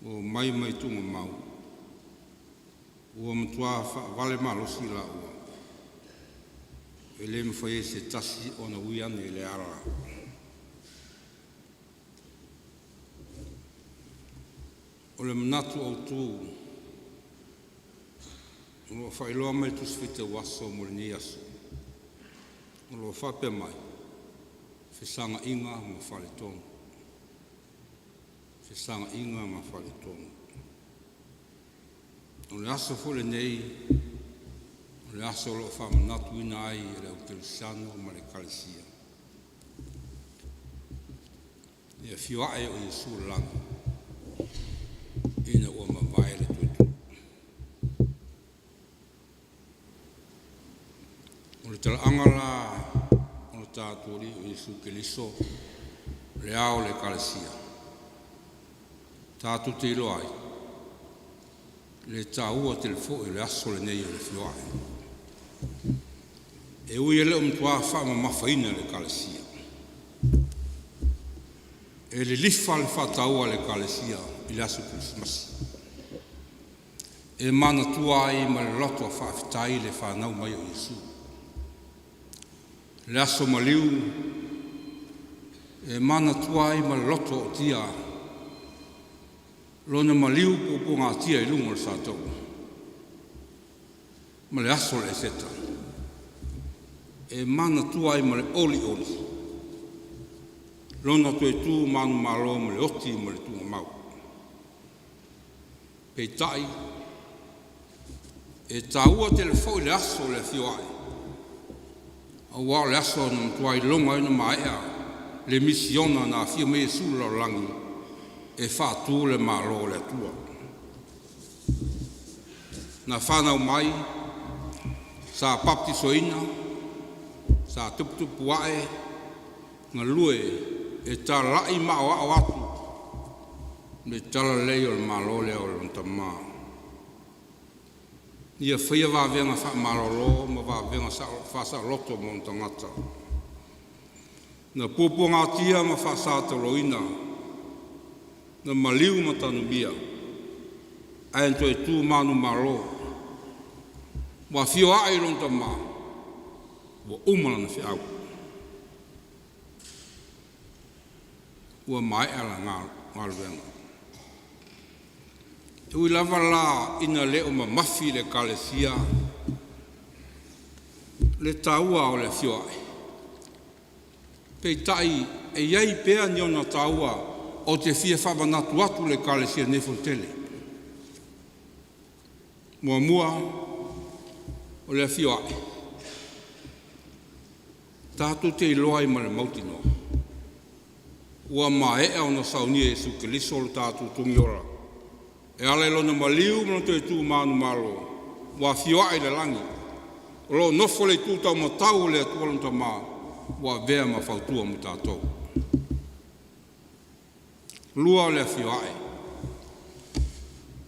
O mai tunga mau. Ua matua vale malosi la ua. E le mwhae se tasi ona uiane e le ara. O le manatu au tū. O lo whailoa mai tu svite waso mo le ni aso. O lo whape mai. Whisanga inga ma whale tonga. Whisanga inga ma whale tonga. O le aso fole nei, o le aso lo whamanatu ina ai e le Aukilani ma le kalesia. Ia whiwae o Yesu lana. Ina ua mawai le tuitu. O le tala angala, o le tātori o Yesu Keliso, le ao le kalesia. Tātu te ilo ai. Le tāua te le fo e le aso le nei o le whiwae. E ui ele umtua wha ma mawhaina le kalesia. E le lifa le whataua le kalesia i le aso Krismasi. E mana tua ai ma le loto a whaafitai le whanau mai o Yesu. Le aso maliu, e mana tua ai ma le loto o tia. Lona maliu po ngā tia i lungo le sātou. Ma le aso le seta. E mana tua ai ma le oli. Lona to e tū manu malo ma le oti ma le tunga mau. Pei tai, e tāua te le fo le aso le whiwae. A wā le aso na mtua i longa ina maea le misiona na whia me Yesu lau langi. E whātū le malo le tua. Na whanau mai, sa baptisoina, sa tuputupu wae, ngā lue e tā lai mao au atu, le tala lei o le malo le o le tamā. Ia whaia wāwenga wha malolo, ma wāwenga whasa loto mo tangata. Na pōpō ngā tia ma whasa taloina, na maliu matanu bia, aento e tū manu malo, wa whioa ai ronta mā, wa umana na whiau. Ua mai ala ngā luenga. E ui lava la ina leo ma mafi le kalesia, le taua o le whioa. Pei tai e iei pea niona taua, o te fia whamanatu atu le kalesia nefo tele. Mua o le whioae. Tātou te iloai ma le mautinoa. Ua maea o na saunia Yesu Keliso le tātou tungiora. E ale lo na maliu mana te tū manu malo. Ua whioae le langi. O lo nofo le tūtau matau le atualanta mā. Ua vea ma whautua mu tātou. Lua le whiwae.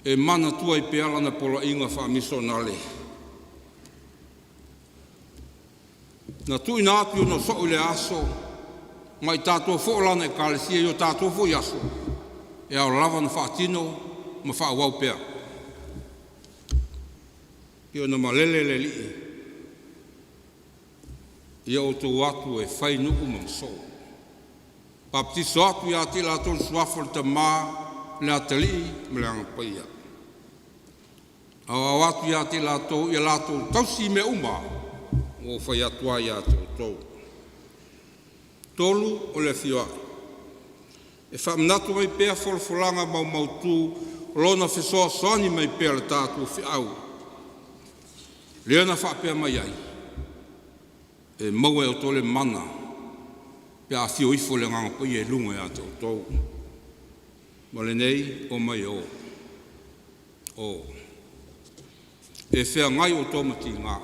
E mana tua i peala na pola inga Faamisionare. Na tui nā atu na so le aso, mai tātua fōlana e kalesia i o tātua fōi aso. E au lava na whaatino, ma whaawau pea. I o na malele le li. I o tō atu e whai nuku mamso. Baptiso atu ia te la tolu suafo le tamā, le atali, me le angapaia. Au atu ia te la tolu tausi me uma, o whai atua ia te o tolu. Tolu o le whiwae. E whamanatu mai pēr wholwholanga mau tū, lona whesoa soani mai pēr le tātou whiau. Lea na whapea mai ai. E mau e o tole mana, pia a whio ifo le nganga pai e lunga e ate o tau. Ma le nei o mai o. E whea ngai o tomati ngā.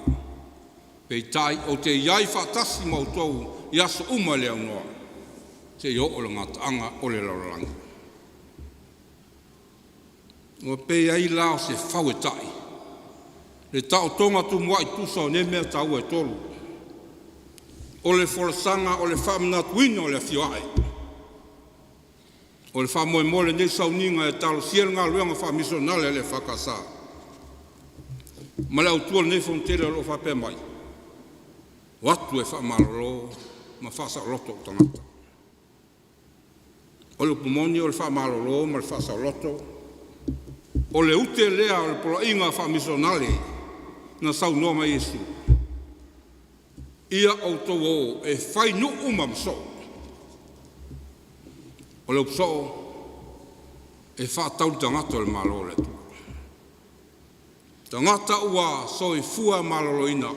Pei tai o te iai whaatasi mau tau, i aso uma lea noa. Te i o le ngata anga o le laurangi. O pei ai lao se whau e tai. Le tau tonga tu mua i tusa o ne mea tau e tolu. O le wholasanga o le whamanatu ina o le whioae. O le whamoe mole nei sauninga e talo siel ngā luenga Faamisionare le whakasa. Ma le au tua nei fontele lo whapea mai. Watu e whamarolo, ma whasa loto o tangata. O le pumoni o le whamarolo, ma le whasa loto. O le ute lea o le pola inga Faamisionare, na sau noa mai Yesu. Ia o tau o e whai nu umam so. O le upso e whaatau tangata o le malo le tu. Tangata ua so e fua malolo ina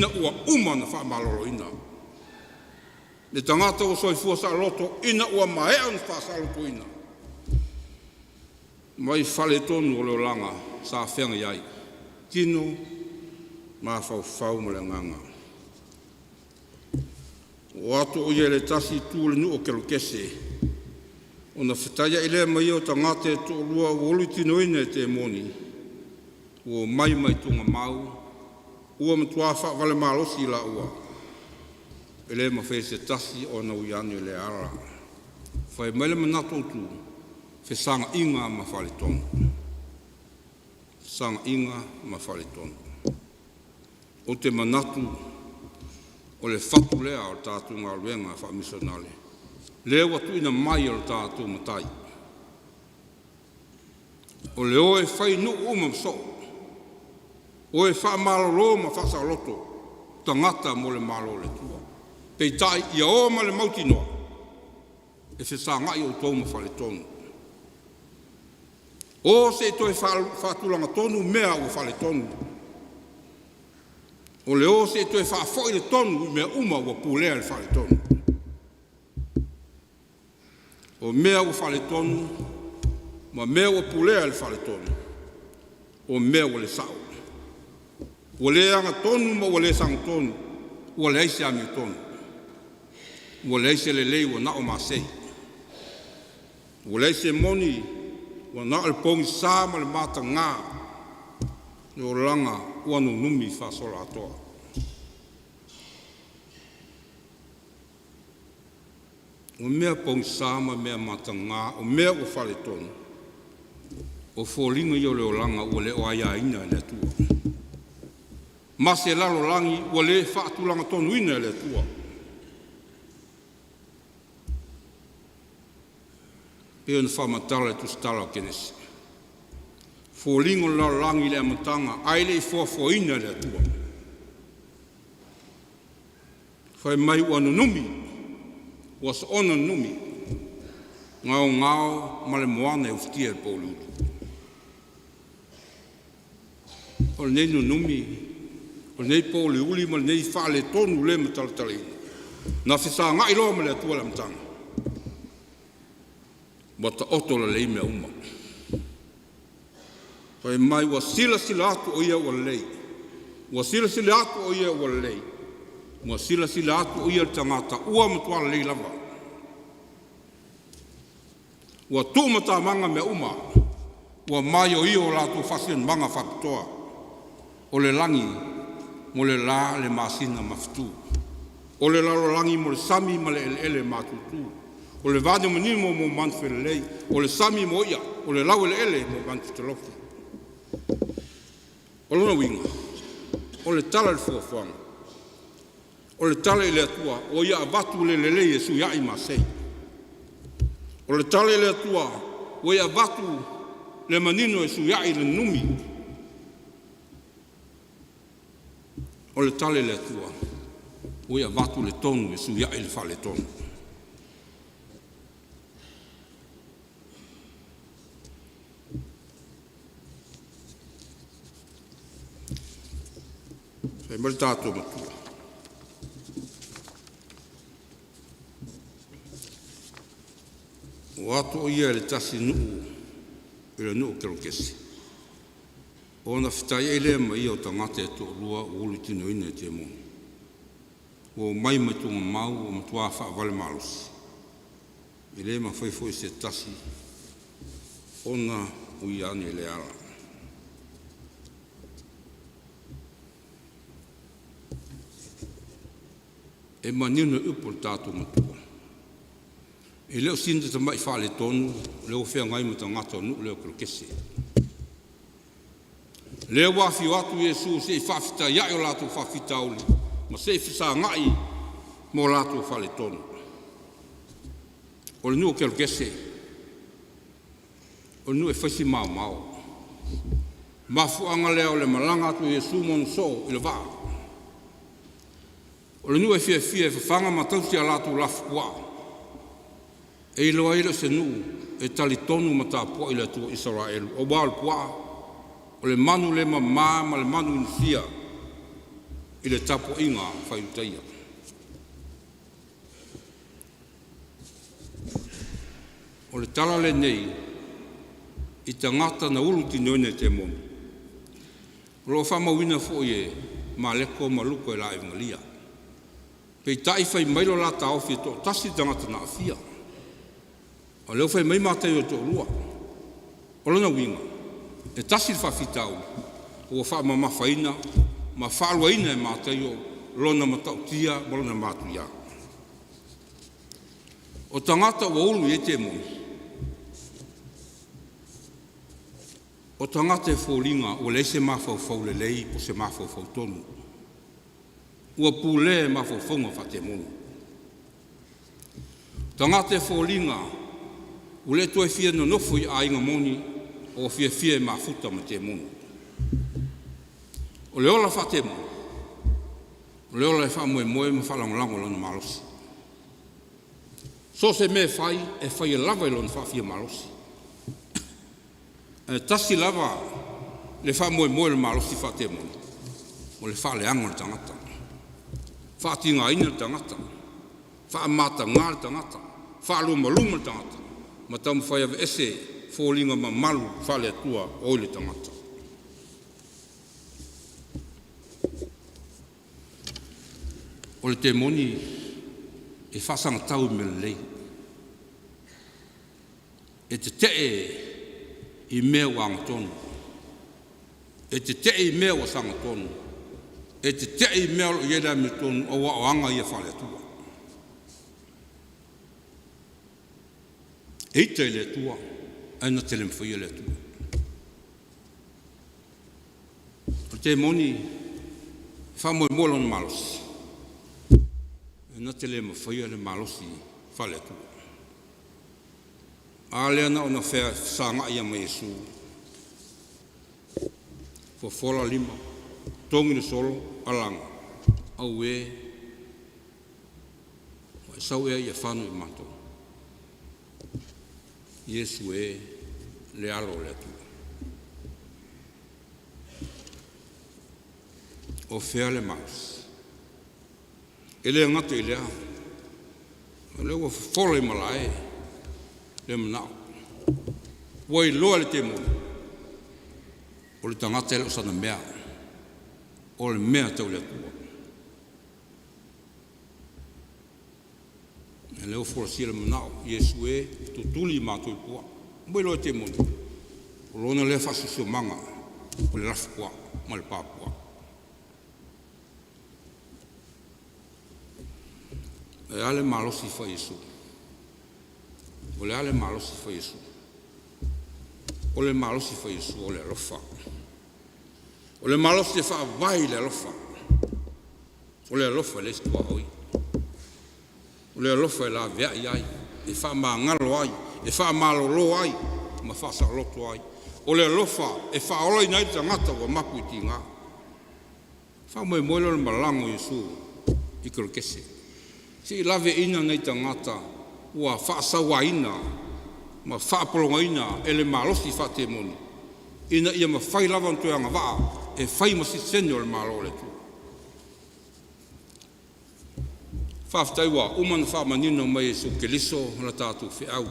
ua uma na wha malolo ina. Le tangata ua so e fua sa loto, ina ua mahea na wha sa loto ina. Mai whale tonu o leo langa, sa whenga iai. Tino, maa whau ma le nganga. O ato o le tasi tūle nu o kelo kese. O na whetaya ilea mai o tangata e to lua wolu tino ina e te moni. O mai tunga mau. Ua matua wha vale malosi la ua. Ele ma whese tasi o na uiani le ara. Whai mele manato tu. Whesanga inga ma whale tonu. Sanga inga ma whale tonu. O te manatu. O le whatu lea o tātou ngā ruenga Faamisionare. Lea watu ina mai o tātou matai. O le oe whai nu umam so. O e wha malolo ma whasa loto. Tangata mo le malo le tua. Pei tai ia o ma le mauti noa. E se sa ngai o tō ma whale tonu. O se toi whatulanga tonu mea o whale tonu. O le o se toi whaafoi le tonu mea uma o pūlea le whale tonu. O mea o whale tonu, ma mea o pūlea le whale tonu. O mea o le sao. O le anga tonu ma o le sang tonu. O le aise ame tonu. O le aise le lei o na o masei. O le aise moni o na le pongi sa ma le mata ngā. O langa o anu numi whasola atoa. O mea pongi sa ma mea mata ngā. O mea o whale tonu. O fōlinga i o le o langa o le o aia ina le tua. Ma se lalo langi o le whaatulanga tonu ina le tua. Peo na whamatala e tu stala kenesi. Fōlingo lalo langi le amatanga, aile i fōfo ina le tua. Whai mai ua numi, ua sa ona numi. Ngao ma le moana e uftia e pōlutu. O le nei numi, o nei pōle uli ma nei whale tonu le matalatala ina. Na whisa ngai loa ma le atua le matanga. Wata oto la lei mea uma. Whai mai wa sila atu o ia o lei. Wa sila atu o ia o lei. Wa sila atu o ia le tangata ua matua lei lava. Wa tūmata manga mea uma. Wa mai o ia o latu whasien manga whapitoa. O le langi mo le la le masina maftu. O le lalo langi mo le sami ma le ele matutu. O le vade manimo mo manfe le lei. O le sami mo ia. O le lau ele mo manfe te lofu. O lona winga. O le tala le fuafuanga. O le tala le atua. O ia avatu le lei e su iai masei. O le tala le atua. O ia avatu le manino e su iai le numi. O le tale le atua, o ia vatu le tonu e suia e le whale tonu. Fai mali tātou matua. O atu o ia le tasi nuu, i le nuu kero kesi. O na fitai e le ma ia o tangata e to rua o ulu tino ina e te moni. O mai tunga mau o matua wha vale malusi. I le ma whaifoi se tasi, ona ui ane le ala. E manino upo le tātou matua. E leo sinta ta mai whale tonu, leo whea ngai ma tangata o nuu leo kero kesi. Leo wafi o atu Yesu se i whawhita iai o lātou whawhita auli, ma se i whisa ngai mo lātou whale tonu. O le nuu kero kesi, o le nuu e whaisi mau mau. Mafuanga leo le malanga atu Yesu mon so i le waa. O le nuu e fia e whanga matausi a lātou lafu kua. E ilo aile se nuu e tali tonu ma tā pua i le atua Israel. O wāl pua, o le manu le ma le manu insia i le tapo inga whai utaia. O le tala le nei i tangata na ulu tinoine te monu. Lo whamawina fo e ma leko ma luko e la e ngalia. Pei tai whai mailo la ta ofi to tasi tangata na afia. O leo whai mai mātai o tō rua. O lona winga. E tasi whawhitau. O wha ma mawhaina. Ma whaaluaina e mātai o lona matautia, lona mātuia. O tangata o ulu e te moni. O tangata e fōringa o le se mawhau le lei po se mawhau tonu. Ua pūle e mawhauwhaunga whate moni. Tangata e fōringa o le toi fia no nofu i a inga moni o fia e mafuta ma te moni. O le ola whate moni. O le ola e wha moe ma whalangolango lona malosi. So se me whai e whai e lava i lona whawhia malosi. E tasi lava le wha moe le malosi whate moni. O le wha le ango le tangata. Wha tinga ina le tangata. Wha mata ngā le tangata. Wha luma le tangata. Ma tamu whai ave ese fōlinga ma malu whale atua o le tangata. O le te moni e whasanga tau me le lei. E te tee i mea wanga tonu. E te tee i mea wa sanga tonu. E te tee i mea lo ieda me tonu o wa o anga ia whale atua. E ita i le atua, aina tele mwhai le atua. O te moni, whamoe molon malosi. Aina tele mwhai le malosi whale atua. A leana o na whea sanga ia ma Yesu. Fofola lima, tongi ni solo, alanga. Au e, o sau e ia whanu i mato. Yesu e le alo le atua. O whea le maus. E le ngata i lea. O le ua fola i malae. Le manao. Ua i loa le te moni. O le tangata ele o sana mea. O le mea tau le atua. E leo forasia le manao. Yesu e tutuli mātou i pua. Ua i loa te moni. O lona le whasusu manga. O le rafu kua. Ma le pāpua. E ale malosi wha Yesu. O le ale malosi wha Yesu. O le malosi wha Yesu o le alofa. O le malosi e wha vai le alofa. O le alofa le stua oi. O le alofa e la vea iai. E wha maa ngalo ai. E wha maa lolo ai. Ma wha sa loto ai. O le alofa e wha oloi nai tangata wa mapu i tinga. Wha moe moelo le malango Yesu. I kero kese. Si lave ina nei tangata. Ua whaasawa ina, ma whaapolonga ina, ele malosi whate moni. Ina ia ma whai lawan tuanga waa, e whai ma sisene o le malo le tu. Whaaftaiwa, umana whaamanino mai Jesu Keliso na tātou whiau.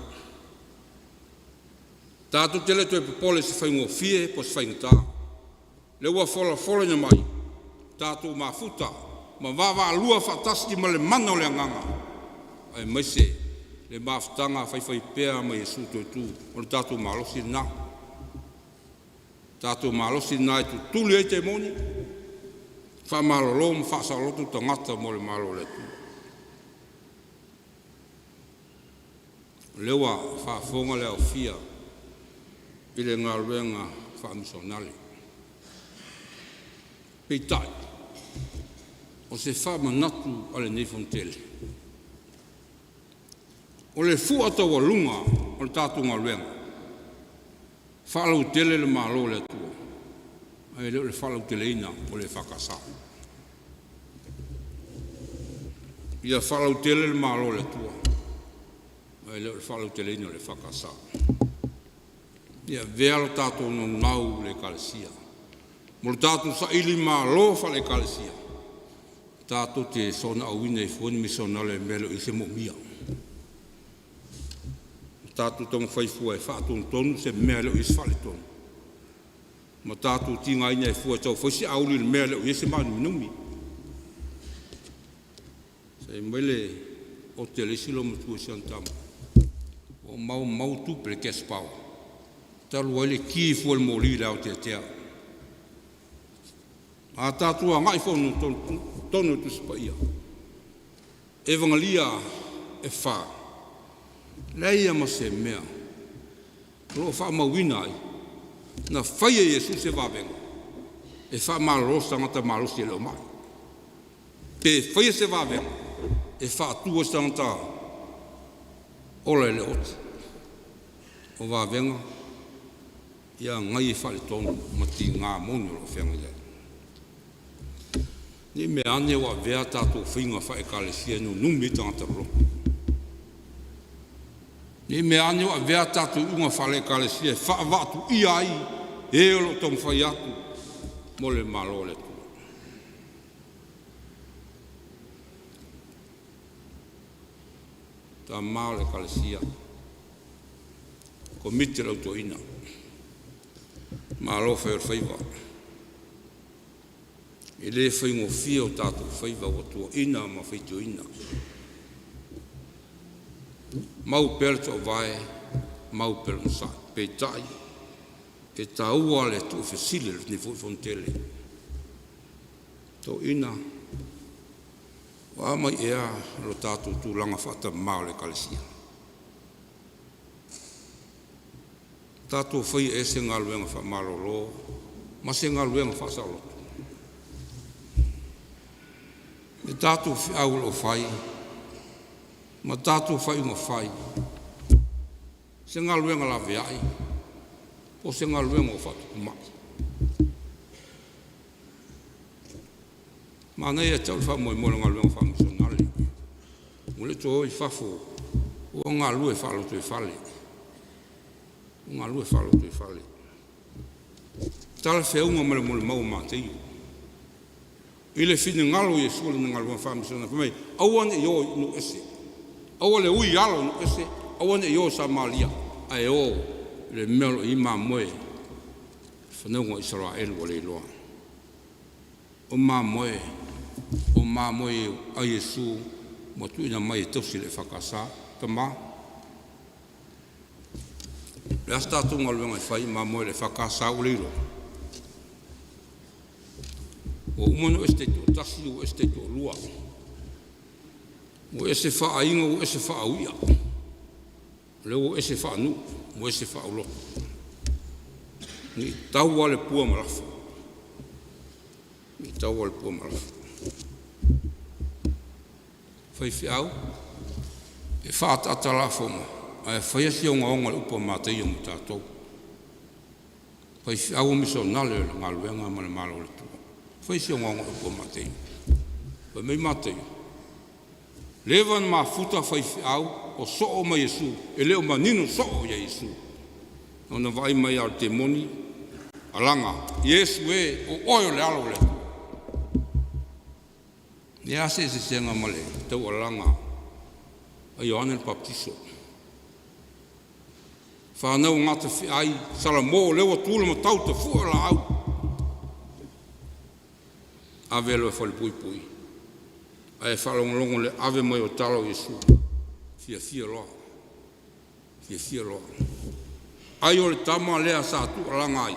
Tātou tele toi popole se whaingo fie po se whaingata. Lewa whola nya mai, tātou mafuta, ma wawa alua whaatasi ma le mana o le anganga. Ai maise, le maafutanga whaiwhai pēa mai Jesu toitu, o le tātou malosi na. Tātou malosi na e tu tuli e te moni, wha malolo ma wha lotu tangata mo le malo le tu. Lewa wha fonga le au fia, i le ngā ruenga Faamisionare. Taitai, o se wha manatu ale nei fontele. O le fua taua lunga o le tātou ngā ruenga. Whalau tele le malo le tua. Ai leo le whalau tele ina o le whakasa. Ia whalau tele le malo le tua. Ai leo le whalau tele ina o le whakasa. Ia vealo tātou nau le kalesia. Mo le tātou sa ili malo wha le kalesia. Tātou te sona awine i fuani Missionary melo i se mo mia. Tātou tonga whaifua e whaatonu tonu se mea leo isi whale tonu. Ma tātou tinga ina e fua tau whaisi auli le mea leo isi manu minumi. Sei mele o te lesilo matua si antama. O mau tupe le kes pao. Talu waile ki fua le mori leo te atea. A tātou a ngai whonu tonu tu sipa ia. Evangelia e wha. Leia ma se mea. Lo wha mawina ai. Na whaia Jesu se wawenga. E wha malos tangata malos te leo mai. Pe whaia se wawenga. E wha atua tangata ola le oti. O wawenga. Ia ngai e whale tonu. Mati ngā moni o whenga lea. Ni me ane wa vea tātou whinga wha e kalesia no numi tangata roko. Ni me ane wa vea tātou unga whale kalesia wha watu ia ai e olo tong whai atu mo le malo le tu. Tā mao le kalesia komiti Lotu ina malo whaer whaiwa. E le whaingo fia o tātou whaiva o tua ina ma whaitu ina. Mau pere tō vai, mau pere nsai, peitai, e tā ua le tō whesile ni fontele. Tō ina, wa mai ea lo tātou tūlanga whata mao le kalesia. Tātou whai e se ngā luenga wha marolo, ma se ngā luenga wha saolotu. E tātou au lo whai, ma tātou whai unga whai. Se ngā luenga la veai, po se ngā luenga o whatu mai. Ma nei e tau wha moi mora ngā luenga Faamisionare. Mule tō i whafo, o ngā lue whalotu e whale. O ngā lue whalotu e whale. Tala whiaunga mele mole mau mā te iu. I le whine ngalo i e suole na ngalo Faamisionare. Pamei, awane i o no ese. Awane ui alo no ese. Awane i o sa malia. Ai o le melo i mā moe. Whanaunga Israel wa le loa. O mā moe. O mā moe a Jesu. Mo tuina mai e tausi le whakasa. Tama. Le asta tunga luenga i whai mā moe le whakasa u le loa. O umano este to tasi o este to lua. O ese wha inga o ese wha uia. Leo ese wha nu, o ese wha ulo. Ni tau ale pua marafu. Ni tau ale pua marafu. Whai whiau, e wha atala whonga. Ai whai asi o ngā onga upa mātai o mutatou. Whai whiau o Missionary ngā luenga ma le malo le tua. Whai si o ngonga upo matei. Whai mei matei. Lewan ma futa whai whiau o so'o ma Jesu. E leo ma nino so'o ya Jesu. Nona vai mai al te moni. Alanga. Jesu e o oio le alo le. Ia se senga male tau alanga a Ioane le Baptiso. Whanau ngata ai sala mō lewa tūla ma tau te fua la au. Ave alo e whale pui pui. Ai whalongalongo le ave mai o talo Yesu. Fia loa. Fia loa. Ai o le tama lea sa tu alanga ai.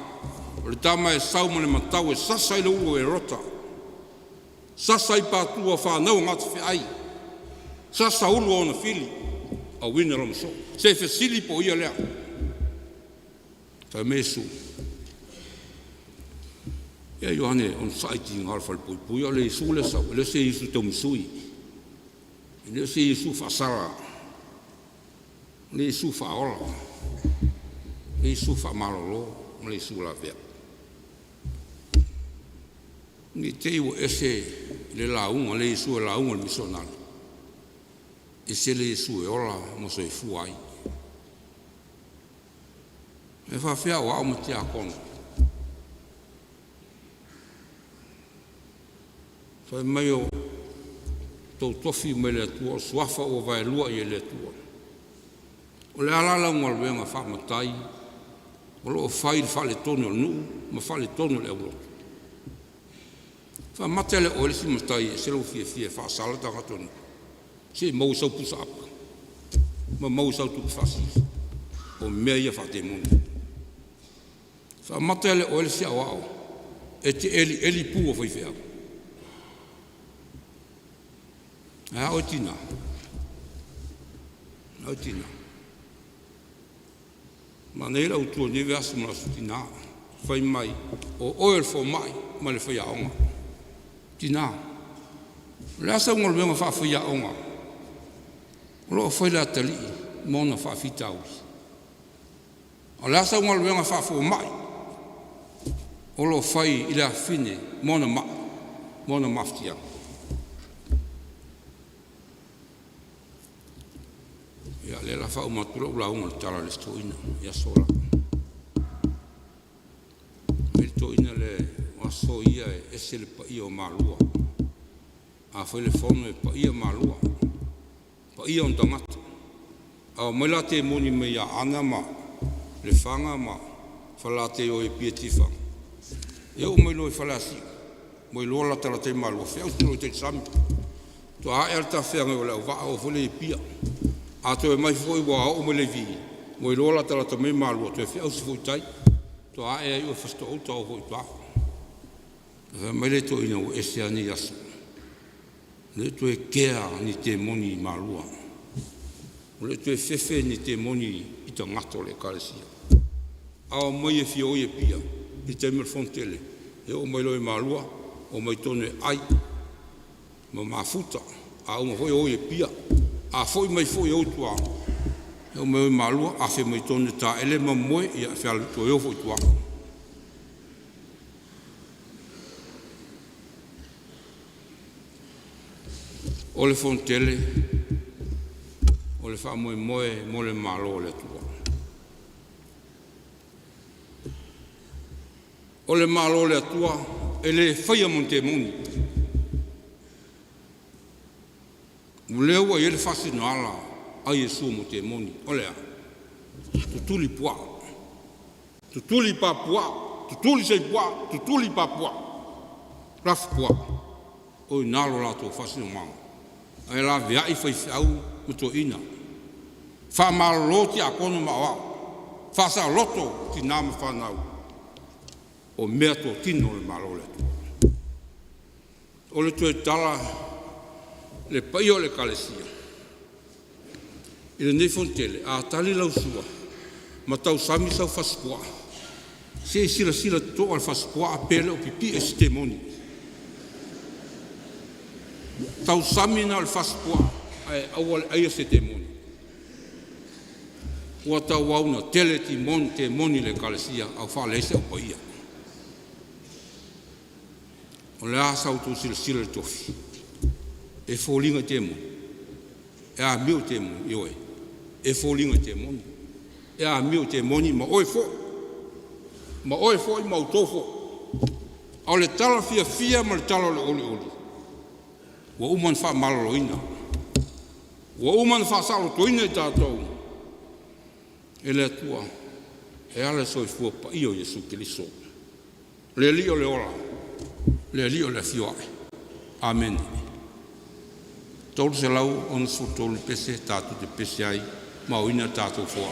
O le tama e sauma le matau e sasa i le ulo e rota. Sasa i pātua whanau ngata whi ai. Sasa ulu o na fili. A wina rama so. Se fe sili po ia lea. Tai mesu. Ia Ioane on saiti ngal fal pui pui o le Yesu le sau. Le se Yesu tau misui. Le se Yesu fasara. Le Yesu faola. Le Yesu fa malolo. Le Yesu la vea. Ni te iwa ese le launga, le Yesu e launga le missionary. Ese le Yesu e ola mo so e fuai. E fa fea o au mati a kono. Fai mai o tau tofi me le atua, suafa o vai lua i le atua. O le alala unga luenga wha matai, o lo fai le tonu al nuu, ma le tonu le aurotu. Fa matele o le si matai, se lo fie, fa sala ta katonu. Se mau sau pusa apa. Ma mau sau tuku fasi. O mea ia fa te muni. Fa matele o le si awao. E te eli pua fai fea. A o tina. O tina. Ma neila utua niwe asu mula su tina. Fai mai. O oil fo mai. Ma le fai aonga. Tina. Le asa unga luenga wha fai aonga. Lo fai la tali. Mona wha fitauri. O le asa unga luenga wha fo mai. O lo fai ila fine. Mona ma. Mona maftia. Ia le la fa umatura ula unga le tala le stoina. Ia sola. Me stoina le waso ia e ese le pa ia o malua. A foi le FONO e pa ia malua. Pa ia on tangata. A mai la te moni me ia ana ma. Le fanga ma. Fala te o e Fiatepa. Ia o mai lo e falasi. Moi lo la tala te malua. Fea usi te sami. To a erta fea ngai o le uva o fole e pia. A to e mai foi wa o me le vi. Moi lo la tala te me malua. To e fea usi foi tai. To a e o fasto o to foi toa. Mai le to ina o ese ani asu. Le to e kea ni te moni malua. Le to e fefe ni te moni i ta ngato le kalesia. A o mai e fio e pia. I te mel fontele. E o mai lo e malua. O mai tonu e ai. Ma mafuta. A o mai o e pia. A foi mai foi o tua. E o mai malua. A fe mai tonu ta ele ma moe. I a fe alu to e o foi tua. O le fontele, o le wha moe mo le malo le tua. O le malo le tua, e le whaia monte moni. O leo e le whasi no ala, a Yesu monte moni. O lea, tutuli pua, tutuli pa pua, tutuli sei pua, tutuli pa pua. Raf pua, o nalo la to whasi no manga. E la vea I fai au muto ina. Fa maloti a kono mawao. Fa sa loto ti nama whanau. O mea to tino le malole. O le tue tala le pai o le kalesia. I le nefontele a tali lau sua. Ma tau sami sau faspua. Se sila to al faspua a pele o pipi e stemoni. Tau samina al faspua ai awal ai se temoni. Ua tau wauna tele ti monte moni le kalesia au fa lese o paia. O le asa utu sila tofi. E fōlinga temoni. E a miu temoni ioe. E fōlinga temoni. E a miu temoni ma oe fo. Ma oe fo I ma utofo. Au le tala fia ma le tala le oli oli. Ua uman wha maloloina. Ua uman wha salotoina I tātou. E le atua. E ale soifua pa io Iesu Kiriso. Le li o le ora. Le li o le fioae. Amen. Tolu se lau on su tolu pese tātou te pese ai. Mauina tātou fua.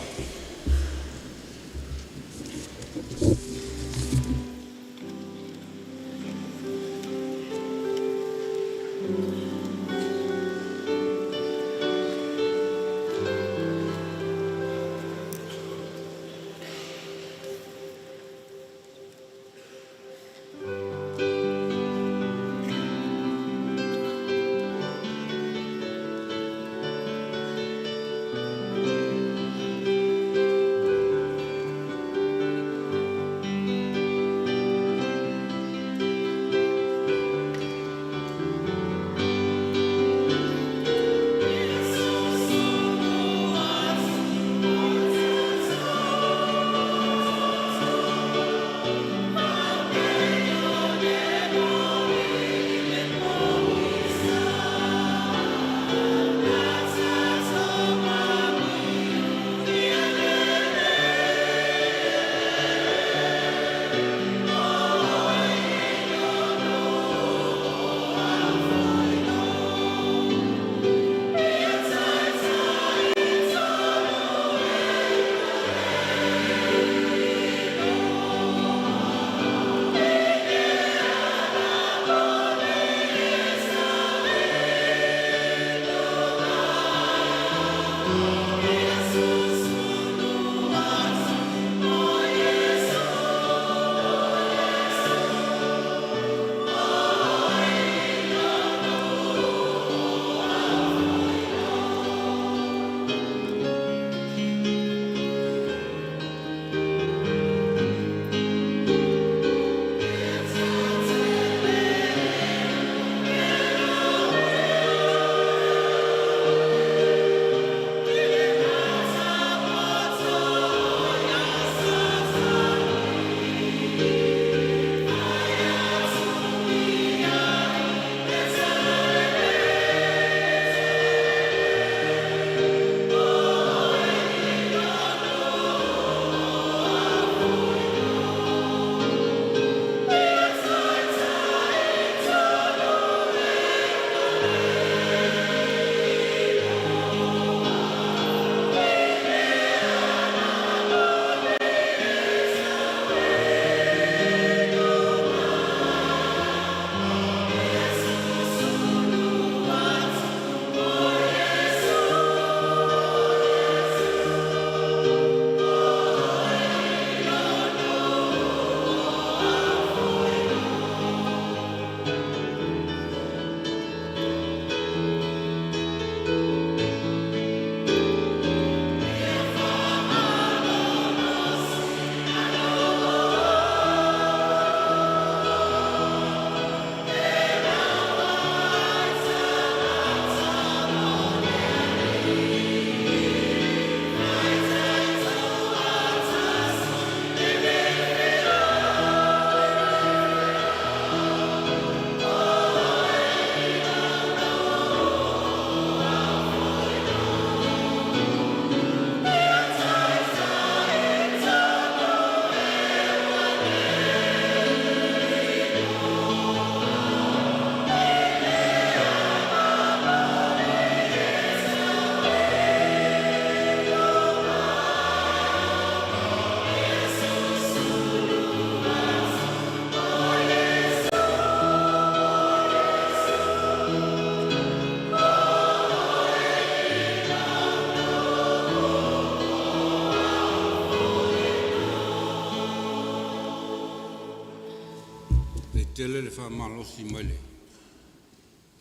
TELE le whamalosi maile.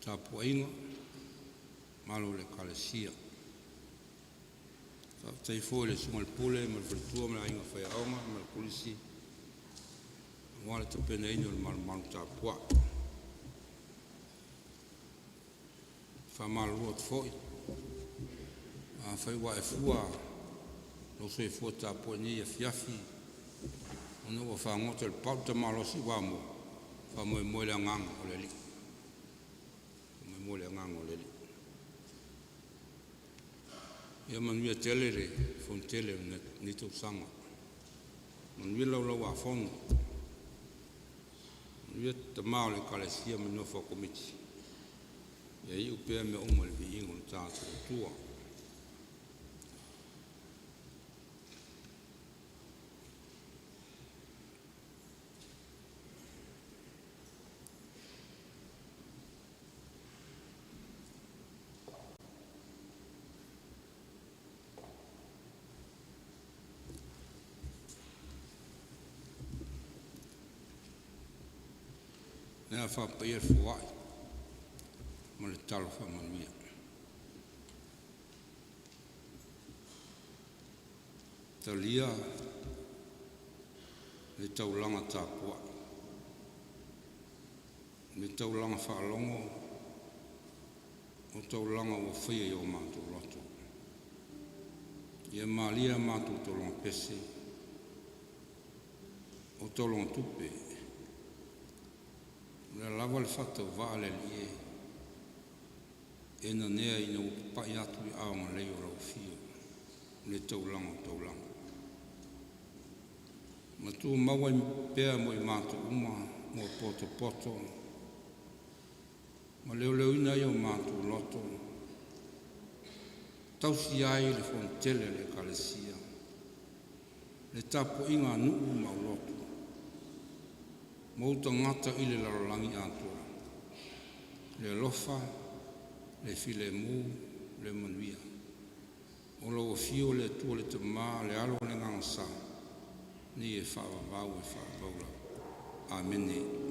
Tāpua inga, malo le kalesia. Tai foi le sunga le pule, ma le fritua, ma le inga whai aonga, ma le polisi. Ngā le tapena ino le malu tāpua. Whamalua te foi. Whai wa e fua, loso e fua tāpua ni e fiafi. Ona wa whangota le pau ta malosi wa mo. Moe le nganga o le li. mo le ngango le ia manuia TELE le FONO TELE ni tau sanga manuia lau a FONO manuia tamao le kalesia manuia fa komiti ia i upea me oma le viingo le tātou tua nea whapaia fuai ma le talo whamanuia. Talia le taulanga tāpua. Le taulanga whaalongo o taulanga o whia i o mātou loto. Ia mālia mātou tolong pese o tolong tupe. Le lava le whata o vaa le lie e na nea ina upai atu i aonga leo rau fio le taulanga ma tu maua i pea mo i mātou uma mo poto ma leo ina i o mātou loto tausi ai le FONO TELE le kalesia le tapo inga nuu ma loto mauta ngata i le larolangi atua. Le lofa, le file mu, le manuia. O lo fio le tua le tama, le alo le ngangasa. Ni e whaavavau e whaavaula. Amene.